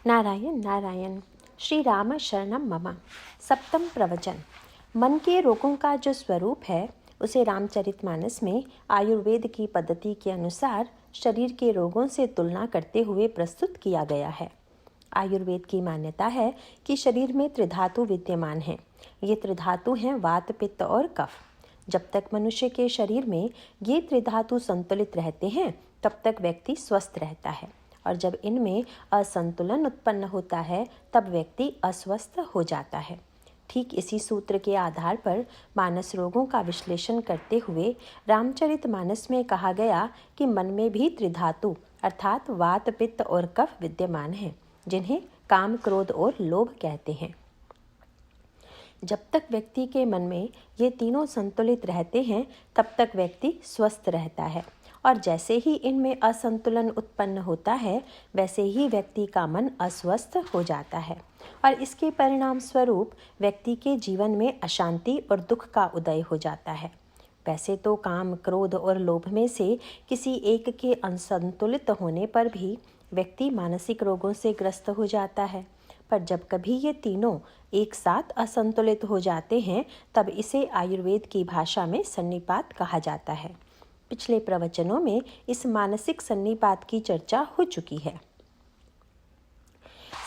नारायण नारायण। श्री राम शरणम मम। सप्तम प्रवचन। मन के रोगों का जो स्वरूप है उसे रामचरितमानस में आयुर्वेद की पद्धति के अनुसार शरीर के रोगों से तुलना करते हुए प्रस्तुत किया गया है। आयुर्वेद की मान्यता है कि शरीर में त्रिधातु विद्यमान हैं। ये त्रिधातु हैं वात, पित्त और कफ। जब तक मनुष्य के शरीर में ये त्रिधातु संतुलित रहते हैं तब तक व्यक्ति स्वस्थ रहता है, और जब इनमें असंतुलन उत्पन्न होता है तब व्यक्ति अस्वस्थ हो जाता है। ठीक इसी सूत्र के आधार पर मानस रोगों का विश्लेषण करते हुए रामचरितमानस में कहा गया कि मन में भी त्रिधातु अर्थात वात, पित्त और कफ विद्यमान हैं, जिन्हें काम, क्रोध और लोभ कहते हैं। जब तक व्यक्ति के मन में ये तीनों संतुलित रहते हैं तब तक व्यक्ति स्वस्थ रहता है, और जैसे ही इनमें असंतुलन उत्पन्न होता है वैसे ही व्यक्ति का मन अस्वस्थ हो जाता है, और इसके परिणाम स्वरूप व्यक्ति के जीवन में अशांति और दुख का उदय हो जाता है। वैसे तो काम, क्रोध और लोभ में से किसी एक के असंतुलित होने पर भी व्यक्ति मानसिक रोगों से ग्रस्त हो जाता है, पर जब कभी ये तीनों एक साथ असंतुलित हो जाते हैं तब इसे आयुर्वेद की भाषा में सन्निपात कहा जाता है। पिछले प्रवचनों में इस मानसिक सन्निपात की चर्चा हो चुकी है।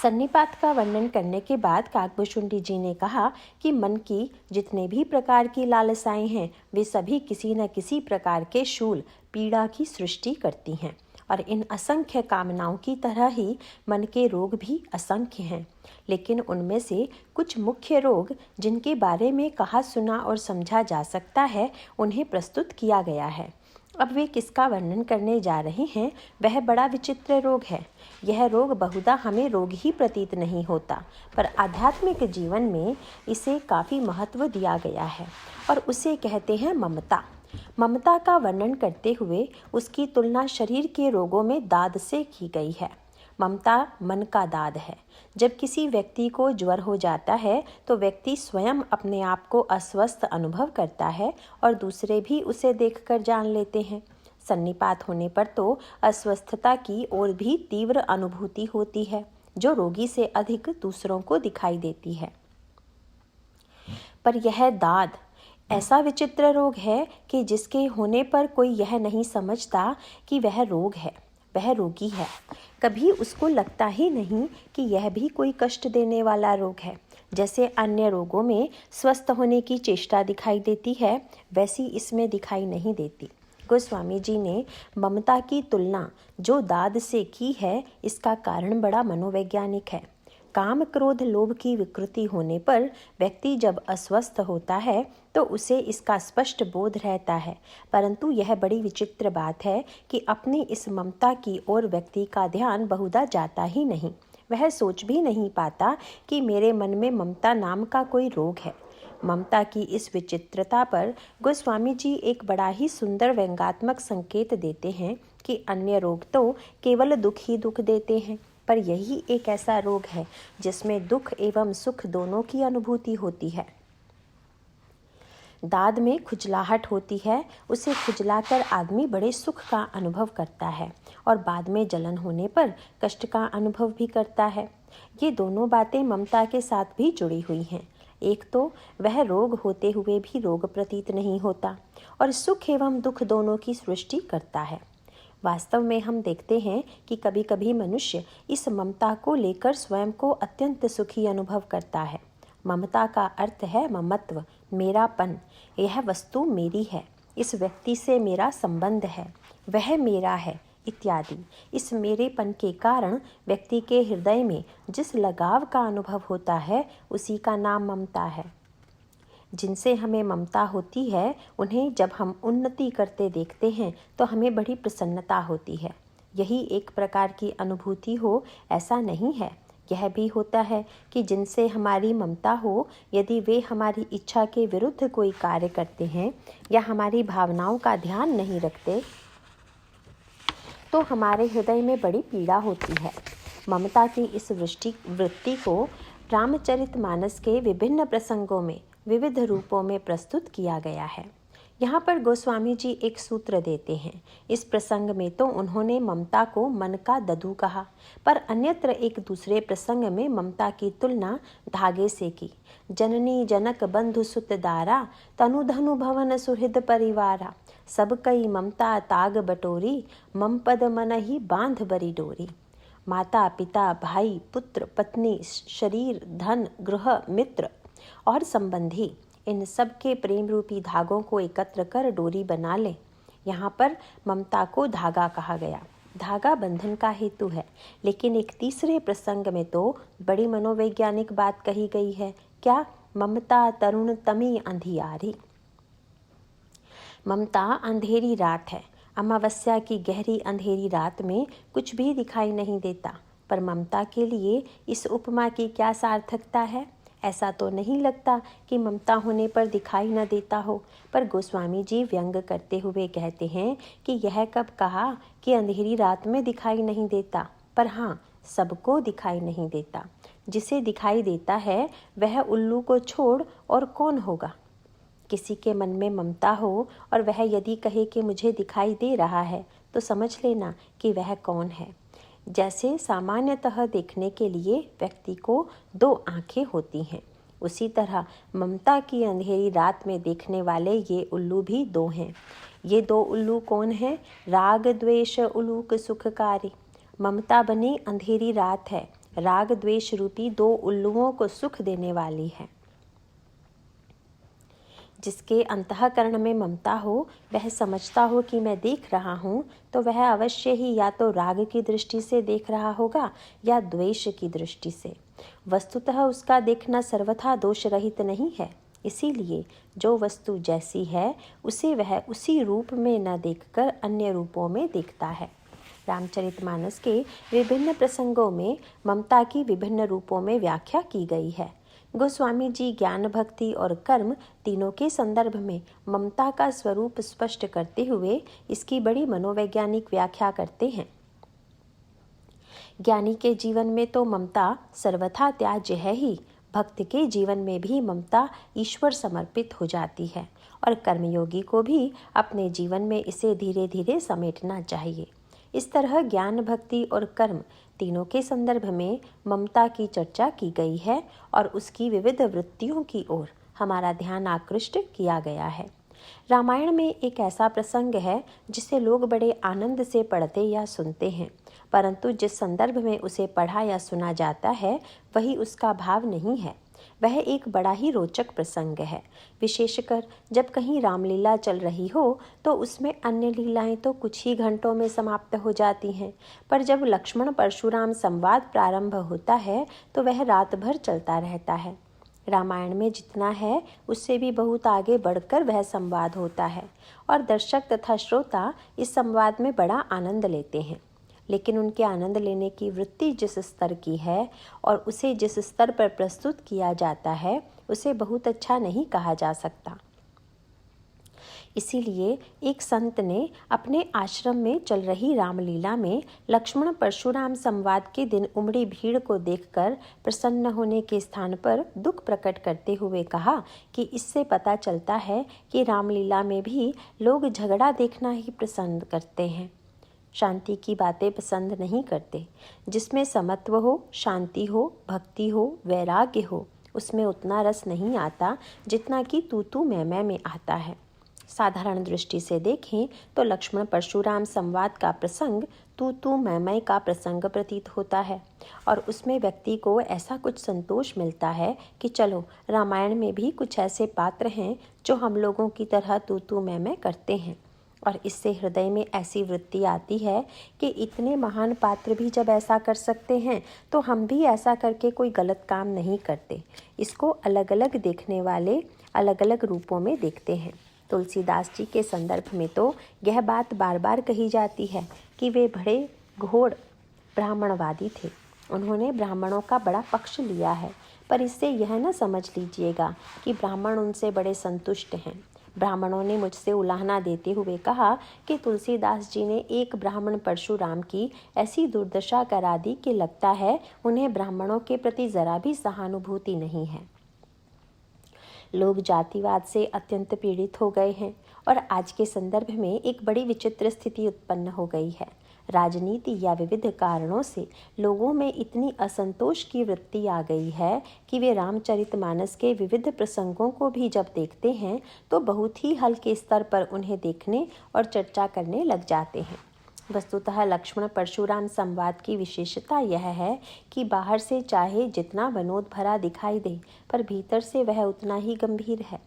सन्निपात का वर्णन करने के बाद काकभूषुंडी जी ने कहा कि मन की जितने भी प्रकार की लालसाएं हैं वे सभी किसी न किसी प्रकार के शूल, पीड़ा की सृष्टि करती हैं, और इन असंख्य कामनाओं की तरह ही मन के रोग भी असंख्य हैं। लेकिन उनमें से कुछ मुख्य रोग जिनके बारे में कहा, सुना और समझा जा सकता है उन्हें प्रस्तुत किया गया है। अब वे किसका वर्णन करने जा रहे हैं वह बड़ा विचित्र रोग है। यह रोग बहुधा हमें रोग ही प्रतीत नहीं होता, पर आध्यात्मिक जीवन में इसे काफ़ी महत्व दिया गया है, और उसे कहते हैं ममता। ममता का वर्णन करते हुए उसकी तुलना शरीर के रोगों में दाद से की गई है। ममता मन का दाद है। जब किसी व्यक्ति को ज्वर हो जाता है तो व्यक्ति स्वयं अपने आप को अस्वस्थ अनुभव करता है और दूसरे भी उसे देखकर जान लेते हैं। सन्निपात होने पर तो अस्वस्थता की और भी तीव्र अनुभूति होती है, जो रोगी से अधिक दूसरों को दिखाई देती है। पर यह दाद ऐसा विचित्र रोग है कि जिसके होने पर कोई यह नहीं समझता कि वह रोग है, वह रोगी है। कभी उसको लगता ही नहीं कि यह भी कोई कष्ट देने वाला रोग है। जैसे अन्य रोगों में स्वस्थ होने की चेष्टा दिखाई देती है, वैसी इसमें दिखाई नहीं देती। गोस्वामी जी ने ममता की तुलना जो दाद से की है, इसका कारण बड़ा मनोवैज्ञानिक है। काम, क्रोध, लोभ की विकृति होने पर व्यक्ति जब अस्वस्थ होता है तो उसे इसका स्पष्ट बोध रहता है, परंतु यह बड़ी विचित्र बात है कि अपनी इस ममता की ओर व्यक्ति का ध्यान बहुधा जाता ही नहीं। वह सोच भी नहीं पाता कि मेरे मन में ममता नाम का कोई रोग है। ममता की इस विचित्रता पर गोस्वामी जी एक बड़ा ही सुंदर व्यंग्यात्मक संकेत देते हैं कि अन्य रोग तो केवल दुख ही दुख देते हैं, पर यही एक ऐसा रोग है जिसमें दुख एवं सुख दोनों की अनुभूति होती है। दाद में खुजलाहट होती है, उसे खुजलाकर आदमी बड़े सुख का अनुभव करता है, और बाद में जलन होने पर कष्ट का अनुभव भी करता है। ये दोनों बातें ममता के साथ भी जुड़ी हुई हैं। एक तो वह रोग होते हुए भी रोग प्रतीत नहीं होता, और सुख एवं दुख दोनों की सृष्टि करता है। वास्तव में हम देखते हैं कि कभी कभी मनुष्य इस ममता को लेकर स्वयं को अत्यंत सुखी अनुभव करता है। ममता का अर्थ है ममत्व, मेरापन। यह वस्तु मेरी है, इस व्यक्ति से मेरा संबंध है, वह मेरा है इत्यादि। इस मेरेपन के कारण व्यक्ति के हृदय में जिस लगाव का अनुभव होता है उसी का नाम ममता है। जिनसे हमें ममता होती है उन्हें जब हम उन्नति करते देखते हैं तो हमें बड़ी प्रसन्नता होती है। यही एक प्रकार की अनुभूति हो ऐसा नहीं है। यह भी होता है कि जिनसे हमारी ममता हो, यदि वे हमारी इच्छा के विरुद्ध कोई कार्य करते हैं या हमारी भावनाओं का ध्यान नहीं रखते तो हमारे हृदय में बड़ी पीड़ा होती है। ममता की इस वृत्ति को रामचरितमानस के विभिन्न प्रसंगों में विविध रूपों में प्रस्तुत किया गया है। यहाँ पर गोस्वामी जी एक सूत्र देते हैं। इस प्रसंग में तो उन्होंने ममता को मन का ददू कहा, पर अन्यत्र एक दूसरे प्रसंग में ममता की तुलना धागे से की। जननी जनक बंधु सुत दारा, तनु धनु भवन सुहृद परिवारा, सब कई ममता ताग बटोरी, मम पद मन ही बांध बरी डोरी। माता पिता भाई पुत्र पत्नी शरीर धन गृह मित्र और संबंधी, इन सब के प्रेम रूपी धागों को एकत्र कर डोरी बना लें। यहाँ पर ममता को धागा कहा गया। धागा बंधन का हेतु है, लेकिन एक तीसरे प्रसंग में तो बड़ी मनोवैज्ञानिक बात कही गई है। क्या? ममता तरुण तमी अंधियारी। ममता अंधेरी रात है। अमावस्या की गहरी अंधेरी रात में कुछ भी दिखाई नहीं देता, पर ममता के लिए इस उपमा की क्या सार्थकता है? ऐसा तो नहीं लगता कि ममता होने पर दिखाई न देता हो, पर गोस्वामी जी व्यंग करते हुए कहते हैं कि यह कब कहा कि अंधेरी रात में दिखाई नहीं देता, पर हाँ, सबको दिखाई नहीं देता। जिसे दिखाई देता है वह उल्लू को छोड़ और कौन होगा? किसी के मन में ममता हो और वह यदि कहे कि मुझे दिखाई दे रहा है, तो समझ लेना कि वह कौन है। जैसे सामान्यतः देखने के लिए व्यक्ति को 2 आंखें होती हैं, उसी तरह ममता की अंधेरी रात में देखने वाले ये उल्लू भी 2 हैं। ये 2 उल्लू कौन हैं? राग द्वेष उलूक सुखकारी। ममता बनी अंधेरी रात है, राग द्वेष रूपी 2 उल्लुओं को सुख देने वाली है। जिसके अंतःकरण में ममता हो, वह समझता हो कि मैं देख रहा हूँ, तो वह अवश्य ही या तो राग की दृष्टि से देख रहा होगा या द्वेष की दृष्टि से। वस्तुतः उसका देखना सर्वथा दोष रहित नहीं है। इसीलिए जो वस्तु जैसी है उसे वह उसी रूप में न देखकर अन्य रूपों में देखता है। रामचरितमानस के विभिन्न प्रसंगों में ममता की विभिन्न रूपों में व्याख्या की गई है। गोस्वामी जी ज्ञान भक्ति और कर्म तीनों के संदर्भ में ममता का स्वरूप स्पष्ट करते हुए इसकी बड़ी मनोवैज्ञानिक व्याख्या करते हैं। ज्ञानी के जीवन में तो ममता सर्वथा त्याज्य है ही, भक्त के जीवन में भी ममता ईश्वर समर्पित हो जाती है और कर्मयोगी को भी अपने जीवन में इसे धीरे धीरे समेटना चाहिए। इस तरह ज्ञान भक्ति और कर्म तीनों के संदर्भ में ममता की चर्चा की गई है और उसकी विविध वृत्तियों की ओर हमारा ध्यान आकृष्ट किया गया है। रामायण में एक ऐसा प्रसंग है जिसे लोग बड़े आनंद से पढ़ते या सुनते हैं, परंतु जिस संदर्भ में उसे पढ़ा या सुना जाता है वही उसका भाव नहीं है। वह एक बड़ा ही रोचक प्रसंग है। विशेषकर जब कहीं रामलीला चल रही हो तो उसमें अन्य लीलाएं तो कुछ ही घंटों में समाप्त हो जाती हैं, पर जब लक्ष्मण परशुराम संवाद प्रारंभ होता है तो वह रात भर चलता रहता है। रामायण में जितना है उससे भी बहुत आगे बढ़कर वह संवाद होता है और दर्शक तथा श्रोता इस संवाद में बड़ा आनंद लेते हैं। लेकिन उनके आनंद लेने की वृत्ति जिस स्तर की है और उसे जिस स्तर पर प्रस्तुत किया जाता है उसे बहुत अच्छा नहीं कहा जा सकता। इसीलिए एक संत ने अपने आश्रम में चल रही रामलीला में लक्ष्मण परशुराम संवाद के दिन उमड़ी भीड़ को देखकर प्रसन्न होने के स्थान पर दुख प्रकट करते हुए कहा कि इससे पता चलता है कि रामलीला में भी लोग झगड़ा देखना ही पसंद करते हैं, शांति की बातें पसंद नहीं करते। जिसमें समत्व हो, शांति हो, भक्ति हो, वैराग्य हो, उसमें उतना रस नहीं आता जितना कि तू मैं में आता है। साधारण दृष्टि से देखें तो लक्ष्मण परशुराम संवाद का प्रसंग तू मैं का प्रसंग प्रतीत होता है और उसमें व्यक्ति को ऐसा कुछ संतोष मिलता है कि चलो रामायण में भी कुछ ऐसे पात्र हैं जो हम लोगों की तरह तू मैं करते हैं, और इससे हृदय में ऐसी वृत्ति आती है कि इतने महान पात्र भी जब ऐसा कर सकते हैं तो हम भी ऐसा करके कोई गलत काम नहीं करते। इसको अलग अलग देखने वाले अलग अलग रूपों में देखते हैं। तुलसीदास जी के संदर्भ में तो यह बात बार बार कही जाती है कि वे बड़े घोर ब्राह्मणवादी थे। उन्होंने ब्राह्मणों का बड़ा पक्ष लिया है, पर इससे यह न समझ लीजिएगा कि ब्राह्मण उनसे बड़े संतुष्ट हैं। ब्राह्मणों ने मुझसे उलाहना देते हुए कहा कि तुलसीदास जी ने एक ब्राह्मण परशुराम की ऐसी दुर्दशा करा दी कि लगता है उन्हें ब्राह्मणों के प्रति जरा भी सहानुभूति नहीं है। लोग जातिवाद से अत्यंत पीड़ित हो गए हैं और आज के संदर्भ में एक बड़ी विचित्र स्थिति उत्पन्न हो गई है। राजनीति या विविध कारणों से लोगों में इतनी असंतोष की वृत्ति आ गई है कि वे रामचरितमानस के विविध प्रसंगों को भी जब देखते हैं तो बहुत ही हल्के स्तर पर उन्हें देखने और चर्चा करने लग जाते हैं। वस्तुतः लक्ष्मण परशुराम संवाद की विशेषता यह है कि बाहर से चाहे जितना विनोद भरा दिखाई दे, पर भीतर से वह उतना ही गंभीर है।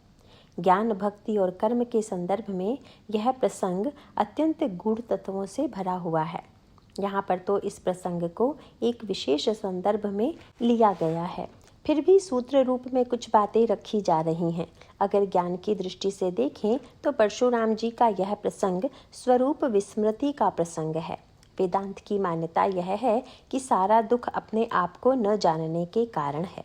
ज्ञान, भक्ति और कर्म के संदर्भ में यह प्रसंग अत्यंत गूढ़ तत्वों से भरा हुआ है। यहाँ पर तो इस प्रसंग को एक विशेष संदर्भ में लिया गया है, फिर भी सूत्र रूप में कुछ बातें रखी जा रही हैं। अगर ज्ञान की दृष्टि से देखें तो परशुराम जी का यह प्रसंग स्वरूप विस्मृति का प्रसंग है। वेदांत की मान्यता यह है कि सारा दुख अपने आप को न जानने के कारण है।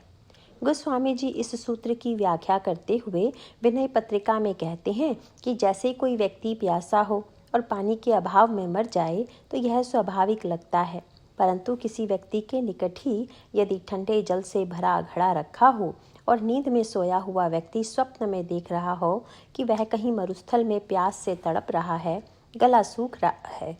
गोस्वामी जी इस सूत्र की व्याख्या करते हुए विनय पत्रिका में कहते हैं कि जैसे कोई व्यक्ति प्यासा हो और पानी के अभाव में मर जाए तो यह स्वाभाविक लगता है, परंतु किसी व्यक्ति के निकट ही यदि ठंडे जल से भरा घड़ा रखा हो और नींद में सोया हुआ व्यक्ति स्वप्न में देख रहा हो कि वह कहीं मरुस्थल में प्यास से तड़प रहा है, गला सूख रहा है,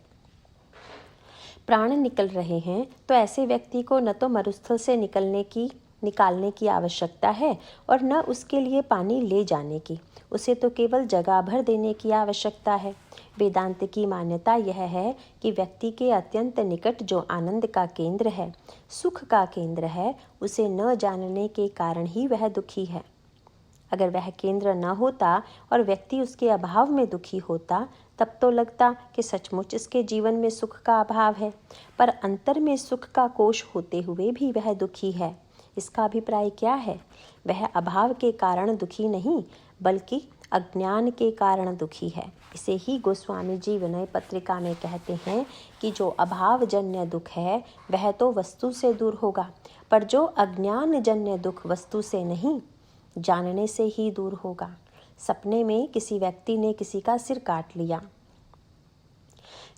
प्राण निकल रहे हैं, तो ऐसे व्यक्ति को न तो मरुस्थल से निकालने की आवश्यकता है और न उसके लिए पानी ले जाने की, उसे तो केवल जगह भर देने की आवश्यकता है। वेदांत की मान्यता यह है कि व्यक्ति के अत्यंत निकट जो आनंद का केंद्र है, सुख का केंद्र है, उसे न जानने के कारण ही वह दुखी है। अगर वह केंद्र न होता और व्यक्ति उसके अभाव में दुखी होता, तब तो लगता कि सचमुच इसके जीवन में सुख का अभाव है, पर अंतर में सुख का कोश होते हुए भी वह दुखी है। इसका अभिप्राय क्या है? वह अभाव के कारण दुखी नहीं, बल्कि अज्ञान के कारण दुखी है। इसे ही गोस्वामी जी विनय पत्रिका में कहते हैं कि जो अभाव जन्य दुख है वह तो वस्तु से दूर होगा, पर जो अज्ञान जन्य दुख वस्तु से नहीं, जानने से ही दूर होगा। सपने में किसी व्यक्ति ने किसी का सिर काट लिया,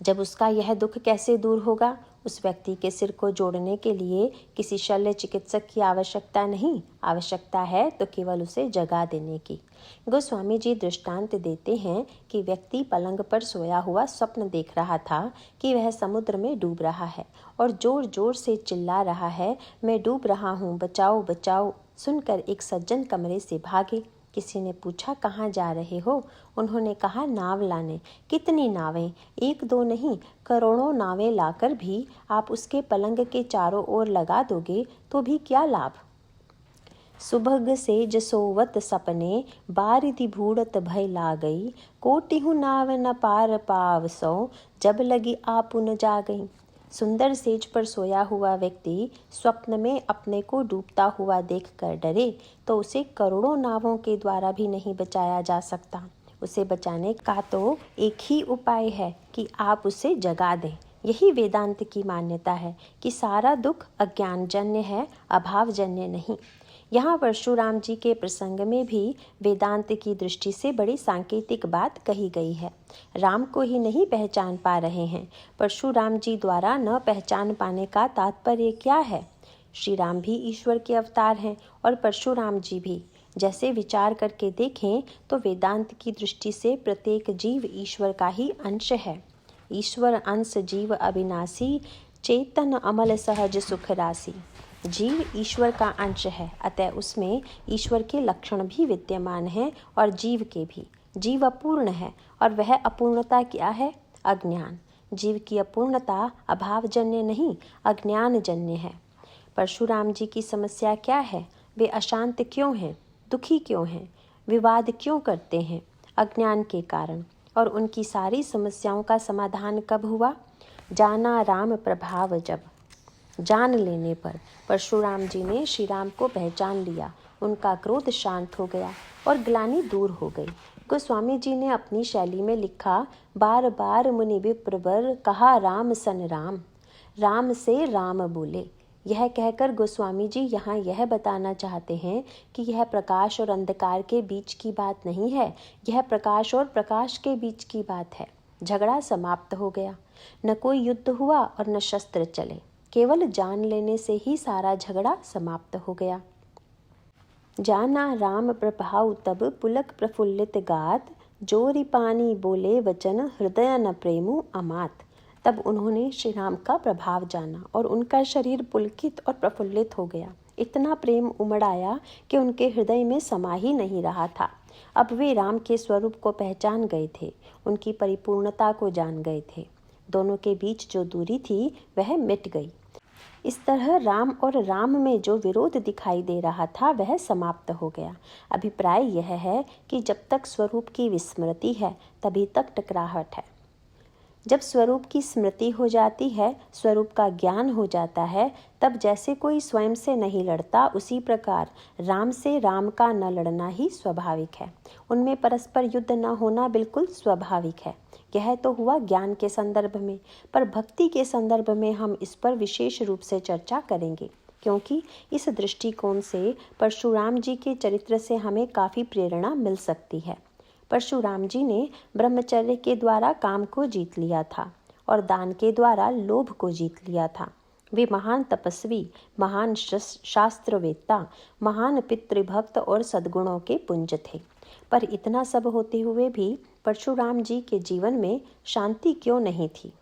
जब उसका यह दुख कैसे दूर होगा? उस व्यक्ति के सिर को जोड़ने के लिए किसी शल्य चिकित्सक की आवश्यकता नहीं, आवश्यकता है तो केवल उसे जगा देने की। गोस्वामी जी दृष्टांत देते हैं कि व्यक्ति पलंग पर सोया हुआ स्वप्न देख रहा था कि वह समुद्र में डूब रहा है और जोर जोर से चिल्ला रहा है, मैं डूब रहा हूँ, बचाओ बचाओ। सुनकर एक सज्जन कमरे से भागे। किसी ने पूछा, कहाँ जा रहे हो? उन्होंने कहा, नाव लाने। कितनी नावें? एक दो नहीं, करोड़ों नावें लाकर भी आप उसके पलंग के चारों ओर लगा दोगे तो भी क्या लाभ? सुभग से जसोवत सपने, बारिधि भूड़त भय ला गई, कोटिहु नाव न पार पाव सो, जब लगी आपुन जा गई। सुंदर सेज पर सोया हुआ व्यक्ति स्वप्न में अपने को डूबता हुआ देखकर डरे तो उसे करोड़ों नावों के द्वारा भी नहीं बचाया जा सकता। उसे बचाने का तो एक ही उपाय है कि आप उसे जगा दें। यही वेदांत की मान्यता है कि सारा दुख अज्ञानजन्य है, अभावजन्य नहीं। यहाँ परशुराम जी के प्रसंग में भी वेदांत की दृष्टि से बड़ी सांकेतिक बात कही गई है। राम को ही नहीं पहचान पा रहे हैं, परशुराम जी द्वारा न पहचान पाने का तात्पर्य क्या है? श्री राम भी ईश्वर के अवतार हैं और परशुराम जी भी। जैसे विचार करके देखें तो वेदांत की दृष्टि से प्रत्येक जीव ईश्वर का ही अंश है। ईश्वर अंश जीव अविनाशी, चेतन अमल सहज सुख राशि। जीव ईश्वर का अंश है, अतः उसमें ईश्वर के लक्षण भी विद्यमान हैं और जीव के भी। जीव अपूर्ण है और वह अपूर्णता क्या है? अज्ञान। जीव की अपूर्णता अभावजन्य नहीं, अज्ञानजन्य है। परशुराम जी की समस्या क्या है? वे अशांत क्यों हैं? दुखी क्यों हैं? विवाद क्यों करते हैं? अज्ञान के कारण। और उनकी सारी समस्याओं का समाधान कब हुआ? जाना राम प्रभाव जब। जान लेने पर परशुराम जी ने श्री राम को पहचान लिया, उनका क्रोध शांत हो गया और ग्लानि दूर हो गई। गोस्वामी जी ने अपनी शैली में लिखा, बार बार मुनि विप्रवर कहा राम सन राम, राम से राम बोले। यह कहकर गोस्वामी जी यहाँ यह बताना चाहते हैं कि यह प्रकाश और अंधकार के बीच की बात नहीं है, यह प्रकाश और प्रकाश के बीच की बात है। झगड़ा समाप्त हो गया, न कोई युद्ध हुआ और न शस्त्र चले, केवल जान लेने से ही सारा झगड़ा समाप्त हो गया। जाना राम प्रभाव तब पुलक प्रफुल्लित गात, जोरी पानी बोले वचन हृदय न प्रेमु अमात। तब उन्होंने श्री राम का प्रभाव जाना और उनका शरीर पुलकित और प्रफुल्लित हो गया। इतना प्रेम उमड़ आया कि उनके हृदय में समा ही नहीं रहा था। अब वे राम के स्वरूप को पहचान गए थे, उनकी परिपूर्णता को जान गए थे। दोनों के बीच जो दूरी थी वह मिट गई। इस तरह राम और राम में जो विरोध दिखाई दे रहा था वह समाप्त हो गया। अभिप्राय यह है कि जब तक स्वरूप की विस्मृति है तभी तक टकराहट है। जब स्वरूप की स्मृति हो जाती है, स्वरूप का ज्ञान हो जाता है, तब जैसे कोई स्वयं से नहीं लड़ता, उसी प्रकार राम से राम का न लड़ना ही स्वाभाविक है। उनमें परस्पर युद्ध न होना बिल्कुल स्वाभाविक है। यह तो हुआ ज्ञान के संदर्भ में, पर भक्ति के संदर्भ में हम इस पर विशेष रूप से चर्चा करेंगे, क्योंकि इस दृष्टिकोण से परशुराम जी के चरित्र से हमें काफ़ी प्रेरणा मिल सकती है। परशुराम जी ने ब्रह्मचर्य के द्वारा काम को जीत लिया था और दान के द्वारा लोभ को जीत लिया था। वे महान तपस्वी, महान शास्त्रवेत्ता, महान पितृभक्त और सद्गुणों के पुंज थे। पर इतना सब होते हुए भी परशुराम जी के जीवन में शांति क्यों नहीं थी?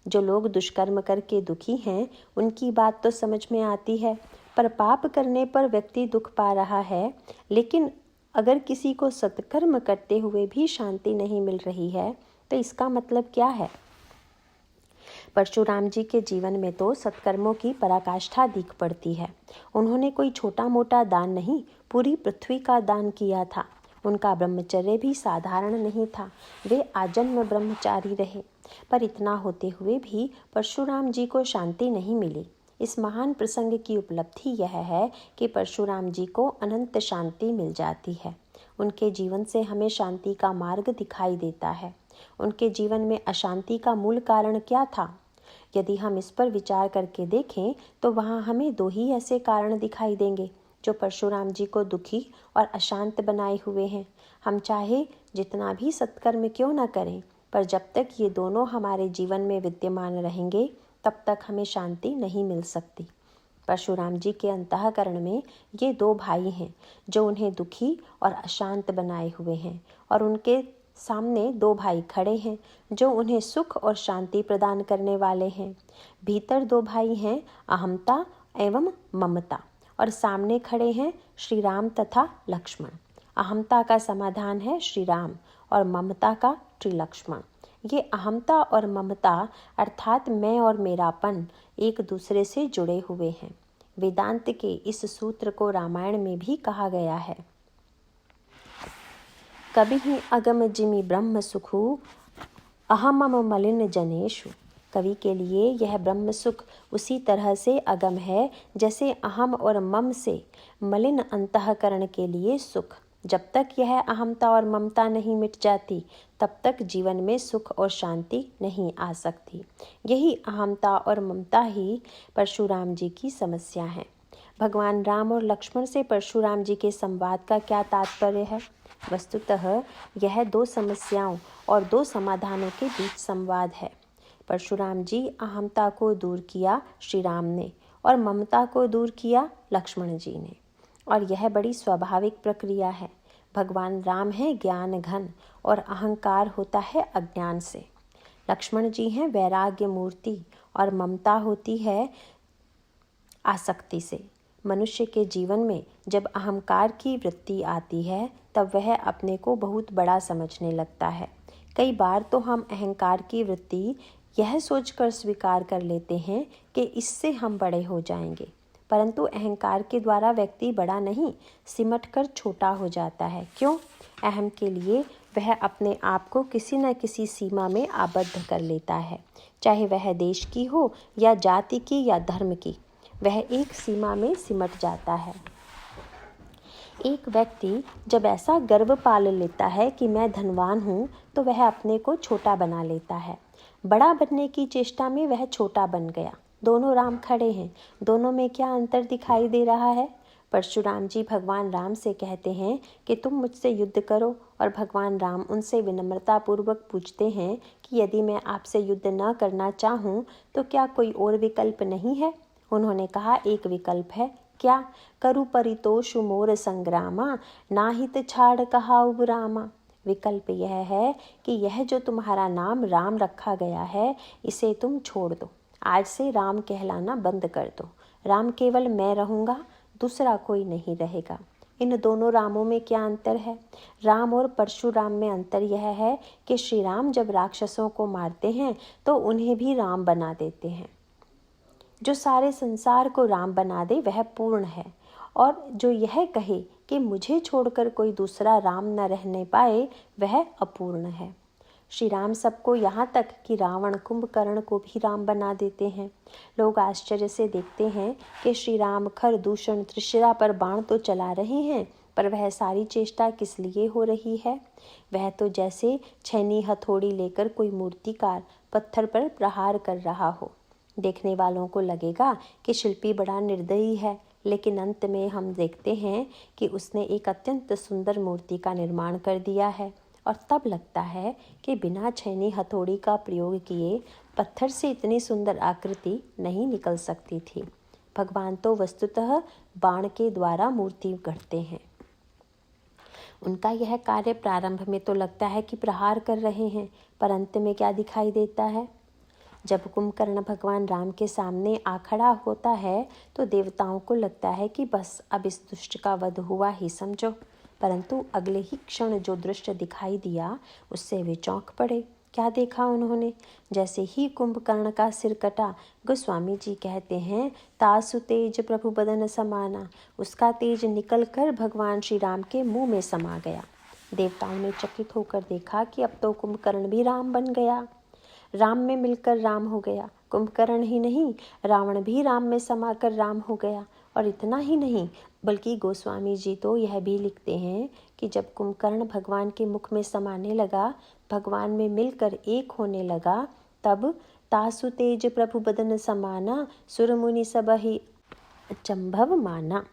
जो लोग दुष्कर्म करके दुखी हैं, उनकी बात तो समझ में आती है, पर पाप करने पर व्यक्ति दुख पा रहा है। लेकिन अगर किसी को सत्कर्म करते हुए भी शांति नहीं मिल रही है, तो इसका मतलब क्या है? परशुराम जी के जीवन में तो सत्कर्मों की पराकाष्ठा दिख पड़ती है। उन्होंने कोई छोटा मोटा दान नहीं, पूरी पृथ्वी का दान किया था। उनका ब्रह्मचर्य भी साधारण नहीं था, वे आजन्म ब्रह्मचारी रहे। पर इतना होते हुए भी परशुराम जी को शांति नहीं मिली। इस महान प्रसंग की उपलब्धि यह है कि परशुराम जी को अनंत शांति मिल जाती है। उनके जीवन से हमें शांति का मार्ग दिखाई देता है। उनके जीवन में अशांति का मूल कारण क्या था? यदि हम इस पर विचार करके देखें तो वहाँ हमें दो ही ऐसे कारण दिखाई देंगे जो परशुराम जी को दुखी और अशांत बनाए हुए हैं। हम चाहे जितना भी सत्कर्म क्यों न करें, पर जब तक ये दोनों हमारे जीवन में विद्यमान रहेंगे तब तक हमें शांति नहीं मिल सकती। परशुराम जी के अंतःकरण में ये दो भाई हैं जो उन्हें दुखी और अशांत बनाए हुए हैं, और उनके सामने दो भाई खड़े हैं जो उन्हें सुख और शांति प्रदान करने वाले हैं। भीतर दो भाई हैं, अहमता एवं ममता, और सामने खड़े हैं श्री राम तथा लक्ष्मण। अहमता का समाधान है श्री राम और ममता का त्रिलक्ष्मण। ये अहमता और ममता अर्थात मैं और मेरापन एक दूसरे से जुड़े हुए हैं। वेदांत के इस सूत्र को रामायण में भी कहा गया है। कभी अगम जिमि ब्रह्म सुखु अहमम मलिन जनेषु। कवि के लिए यह ब्रह्म सुख उसी तरह से अगम है जैसे अहम और मम से मलिन अंतःकरण के लिए सुख। जब तक यह अहमता और ममता नहीं मिट जाती तब तक जीवन में सुख और शांति नहीं आ सकती। यही अहमता और ममता ही परशुराम जी की समस्या है। भगवान राम और लक्ष्मण से परशुराम जी के संवाद का क्या तात्पर्य है? वस्तुतः यह दो समस्याओं और दो समाधानों के बीच संवाद है। परशुराम जी अहमता को दूर किया श्री राम ने और ममता को दूर किया लक्ष्मण जी ने, और यह बड़ी स्वाभाविक प्रक्रिया है। भगवान राम है ज्ञान घन और अहंकार होता है अज्ञान से। लक्ष्मण जी हैं वैराग्य मूर्ति और ममता होती है आसक्ति से। मनुष्य के जीवन में जब अहंकार की वृत्ति आती है तब वह अपने को बहुत बड़ा समझने लगता है। कई बार तो हम अहंकार की वृत्ति यह सोचकर स्वीकार कर लेते हैं कि इससे हम बड़े हो जाएंगे, परंतु अहंकार के द्वारा व्यक्ति बड़ा नहीं, सिमट कर छोटा हो जाता है। क्यों? अहम के लिए वह अपने आप को किसी न किसी सीमा में आबद्ध कर लेता है, चाहे वह देश की हो या जाति की या धर्म की, वह एक सीमा में सिमट जाता है। एक व्यक्ति जब ऐसा गर्व पाल लेता है कि मैं धनवान हूँ, तो वह अपने को छोटा बना लेता है। बड़ा बनने की चेष्टा में वह छोटा बन गया। दोनों राम खड़े हैं, दोनों में क्या अंतर दिखाई दे रहा है? परशुराम जी भगवान राम से कहते हैं कि तुम मुझसे युद्ध करो, और भगवान राम उनसे विनम्रतापूर्वक पूछते हैं कि यदि मैं आपसे युद्ध न करना चाहूँ तो क्या कोई और विकल्प नहीं है? उन्होंने कहा एक विकल्प है, क्या करु परितोषु मोर संग्रामा, नाहित छाड़ कहा उबरामा। विकल्प यह है कि यह जो तुम्हारा नाम राम रखा गया है, इसे तुम छोड़ दो। आज से राम कहलाना बंद कर दो। राम केवल मैं रहूँगा, दूसरा कोई नहीं रहेगा। इन दोनों रामों में क्या अंतर है? राम और परशुराम में अंतर यह है कि श्री राम जब राक्षसों को मारते हैं तो उन्हें भी राम बना देते हैं। जो सारे संसार को राम बना दे वह पूर्ण है, और जो यह कहे कि मुझे छोड़कर कोई दूसरा राम न रहने पाए वह अपूर्ण है। श्री राम सबको, यहाँ तक कि रावण कुंभकर्ण को भी राम बना देते हैं। लोग आश्चर्य से देखते हैं कि श्री राम खर दूषण त्रिशिरा पर बाण तो चला रहे हैं, पर वह सारी चेष्टा किस लिए हो रही है? वह तो जैसे छैनी हथौड़ी लेकर कोई मूर्तिकार पत्थर पर प्रहार कर रहा हो। देखने वालों को लगेगा कि शिल्पी बड़ा निर्दयी है, लेकिन अंत में हम देखते हैं कि उसने एक अत्यंत सुंदर मूर्ति का निर्माण कर दिया है, और तब लगता है कि बिना छैनी हथौड़ी का प्रयोग किए पत्थर से इतनी सुंदर आकृति नहीं निकल सकती थी। भगवान तो वस्तुतः बाण के द्वारा मूर्ति गढ़ते हैं। उनका यह कार्य प्रारंभ में तो लगता है कि प्रहार कर रहे हैं, पर अंत में क्या दिखाई देता है? जब कुंभकर्ण भगवान राम के सामने आ खड़ा होता है तो देवताओं को लगता है कि बस अब इस दुष्ट का वध हुआ ही समझो, परंतु अगले ही क्षण जो दृश्य दिखाई दिया उससे वे चौंक पड़े। क्या देखा उन्होंने? जैसे ही कुंभकर्ण का सिर कटा, गोस्वामी जी कहते हैं, तासु तेज प्रभु बदन समाना, उसका तेज निकल कर भगवान श्री राम के मुंह में समा गया। देवताओं ने चकित होकर देखा कि अब तो कुंभकर्ण भी राम बन गया, राम में मिलकर राम हो गया। कुंभकर्ण ही नहीं, रावण भी राम में समाकर राम हो गया। और इतना ही नहीं, बल्कि गोस्वामी जी तो यह भी लिखते हैं कि जब कुंभकर्ण भगवान के मुख में समाने लगा, भगवान में मिलकर एक होने लगा, तब तासु तेज प्रभु बदन समाना, सुर मुनि सबहि अचंभव माना।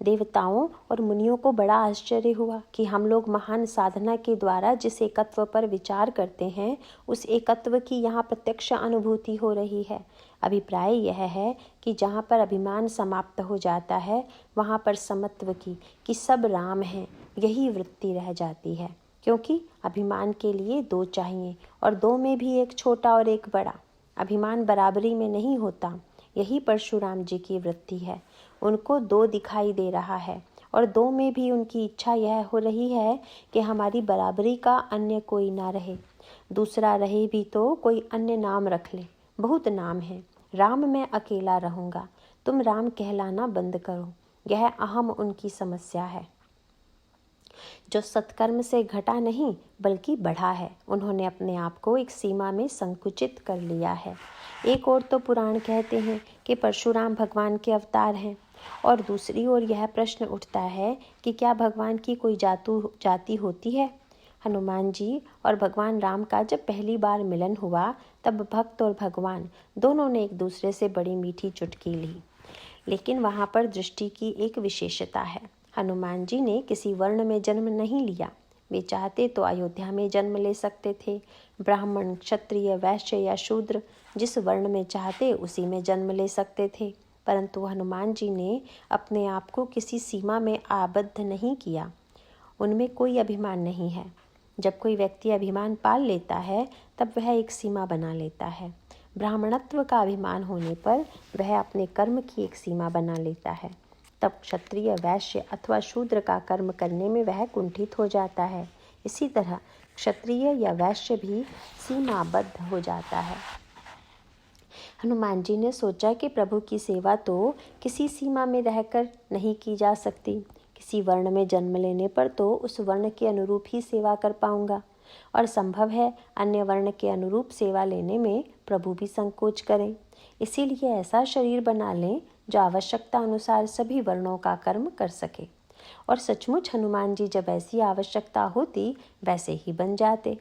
देवताओं और मुनियों को बड़ा आश्चर्य हुआ कि हम लोग महान साधना के द्वारा जिस एकत्व पर विचार करते हैं, उस एकत्व की यहाँ प्रत्यक्ष अनुभूति हो रही है। अभिप्राय यह है कि जहाँ पर अभिमान समाप्त हो जाता है, वहाँ पर समत्व की कि सब राम हैं, यही वृत्ति रह जाती है। क्योंकि अभिमान के लिए दो चाहिए, और दो में भी एक छोटा और एक बड़ा। अभिमान बराबरी में नहीं होता। यही परशुराम जी की वृत्ति है। उनको दो दिखाई दे रहा है, और दो में भी उनकी इच्छा यह हो रही है कि हमारी बराबरी का अन्य कोई ना रहे। दूसरा रहे भी तो कोई अन्य नाम रख ले। बहुत नाम है, राम मैं अकेला रहूँगा, तुम राम कहलाना बंद करो। यह अहम उनकी समस्या है, जो सत्कर्म से घटा नहीं बल्कि बढ़ा है। उन्होंने अपने आप को एक सीमा में संकुचित कर लिया है। एक ओर तो पुराण कहते हैं कि परशुराम भगवान के अवतार हैं, और दूसरी ओर यह प्रश्न उठता है कि क्या भगवान की कोई जाति होती है? हनुमान जी और भगवान राम का जब पहली बार मिलन हुआ, तब भक्त और भगवान दोनों ने एक दूसरे से बड़ी मीठी चुटकी ली। लेकिन वहाँ पर दृष्टि की एक विशेषता है। हनुमान जी ने किसी वर्ण में जन्म नहीं लिया। वे चाहते तो अयोध्या में जन्म ले सकते थे। ब्राह्मण, क्षत्रिय, वैश्य या शूद्र जिस वर्ण में चाहते उसी में जन्म ले सकते थे, परंतु हनुमान जी ने अपने आप को किसी सीमा में आबद्ध नहीं किया। उनमें कोई अभिमान नहीं है। जब कोई व्यक्ति अभिमान पाल लेता है, तब वह एक सीमा बना लेता है। ब्राह्मणत्व का अभिमान होने पर वह अपने कर्म की एक सीमा बना लेता है। तब क्षत्रिय, वैश्य अथवा शूद्र का कर्म करने में वह कुंठित हो जाता है। इसी तरह क्षत्रिय या वैश्य भी सीमाबद्ध हो जाता है। हनुमान जी ने सोचा कि प्रभु की सेवा तो किसी सीमा में रहकर नहीं की जा सकती। किसी वर्ण में जन्म लेने पर तो उस वर्ण के अनुरूप ही सेवा कर पाऊंगा, और संभव है अन्य वर्ण के अनुरूप सेवा लेने में प्रभु भी संकोच करें। इसीलिए ऐसा शरीर बना लें जो आवश्यकता अनुसार सभी वर्णों का कर्म कर सके। और सचमुच हनुमान जी जब ऐसी आवश्यकता होती वैसे ही बन जाते।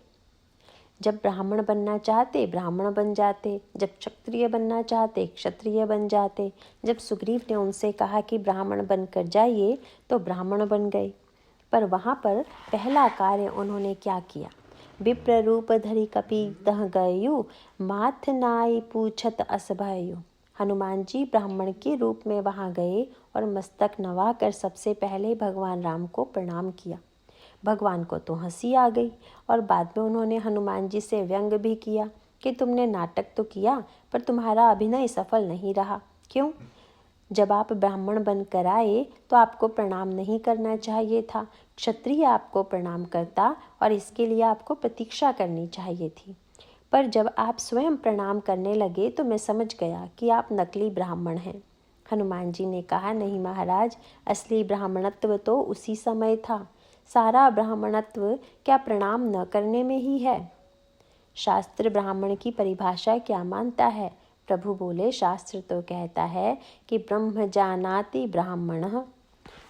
जब ब्राह्मण बनना चाहते ब्राह्मण बन जाते, जब क्षत्रिय बनना चाहते क्षत्रिय बन जाते। जब सुग्रीव ने उनसे कहा कि ब्राह्मण बनकर जाइए तो ब्राह्मण बन गए। पर वहाँ पर पहला कार्य उन्होंने क्या किया? विप्र रूप धरि कपि तह गयु, माथ नाई पूछत अस भयु। हनुमान जी ब्राह्मण के रूप में वहां गए और मस्तक नवाकर सबसे पहले भगवान राम को प्रणाम किया। भगवान को तो हंसी आ गई और बाद में उन्होंने हनुमान जी से व्यंग भी किया कि तुमने नाटक तो किया पर तुम्हारा अभिनय सफल नहीं रहा। क्यों? जब आप ब्राह्मण बनकर आए तो आपको प्रणाम नहीं करना चाहिए था। क्षत्रिय आपको प्रणाम करता और इसके लिए आपको प्रतीक्षा करनी चाहिए थी। पर जब आप स्वयं प्रणाम करने लगे तो मैं समझ गया कि आप नकली ब्राह्मण हैं। हनुमान जी ने कहा, नहीं महाराज, असली ब्राह्मणत्व तो उसी समय था। सारा ब्राह्मणत्व क्या प्रणाम न करने में ही है? शास्त्र ब्राह्मण की परिभाषा क्या मानता है? प्रभु बोले, शास्त्र तो कहता है कि ब्रह्म जानाति ब्राह्मणः,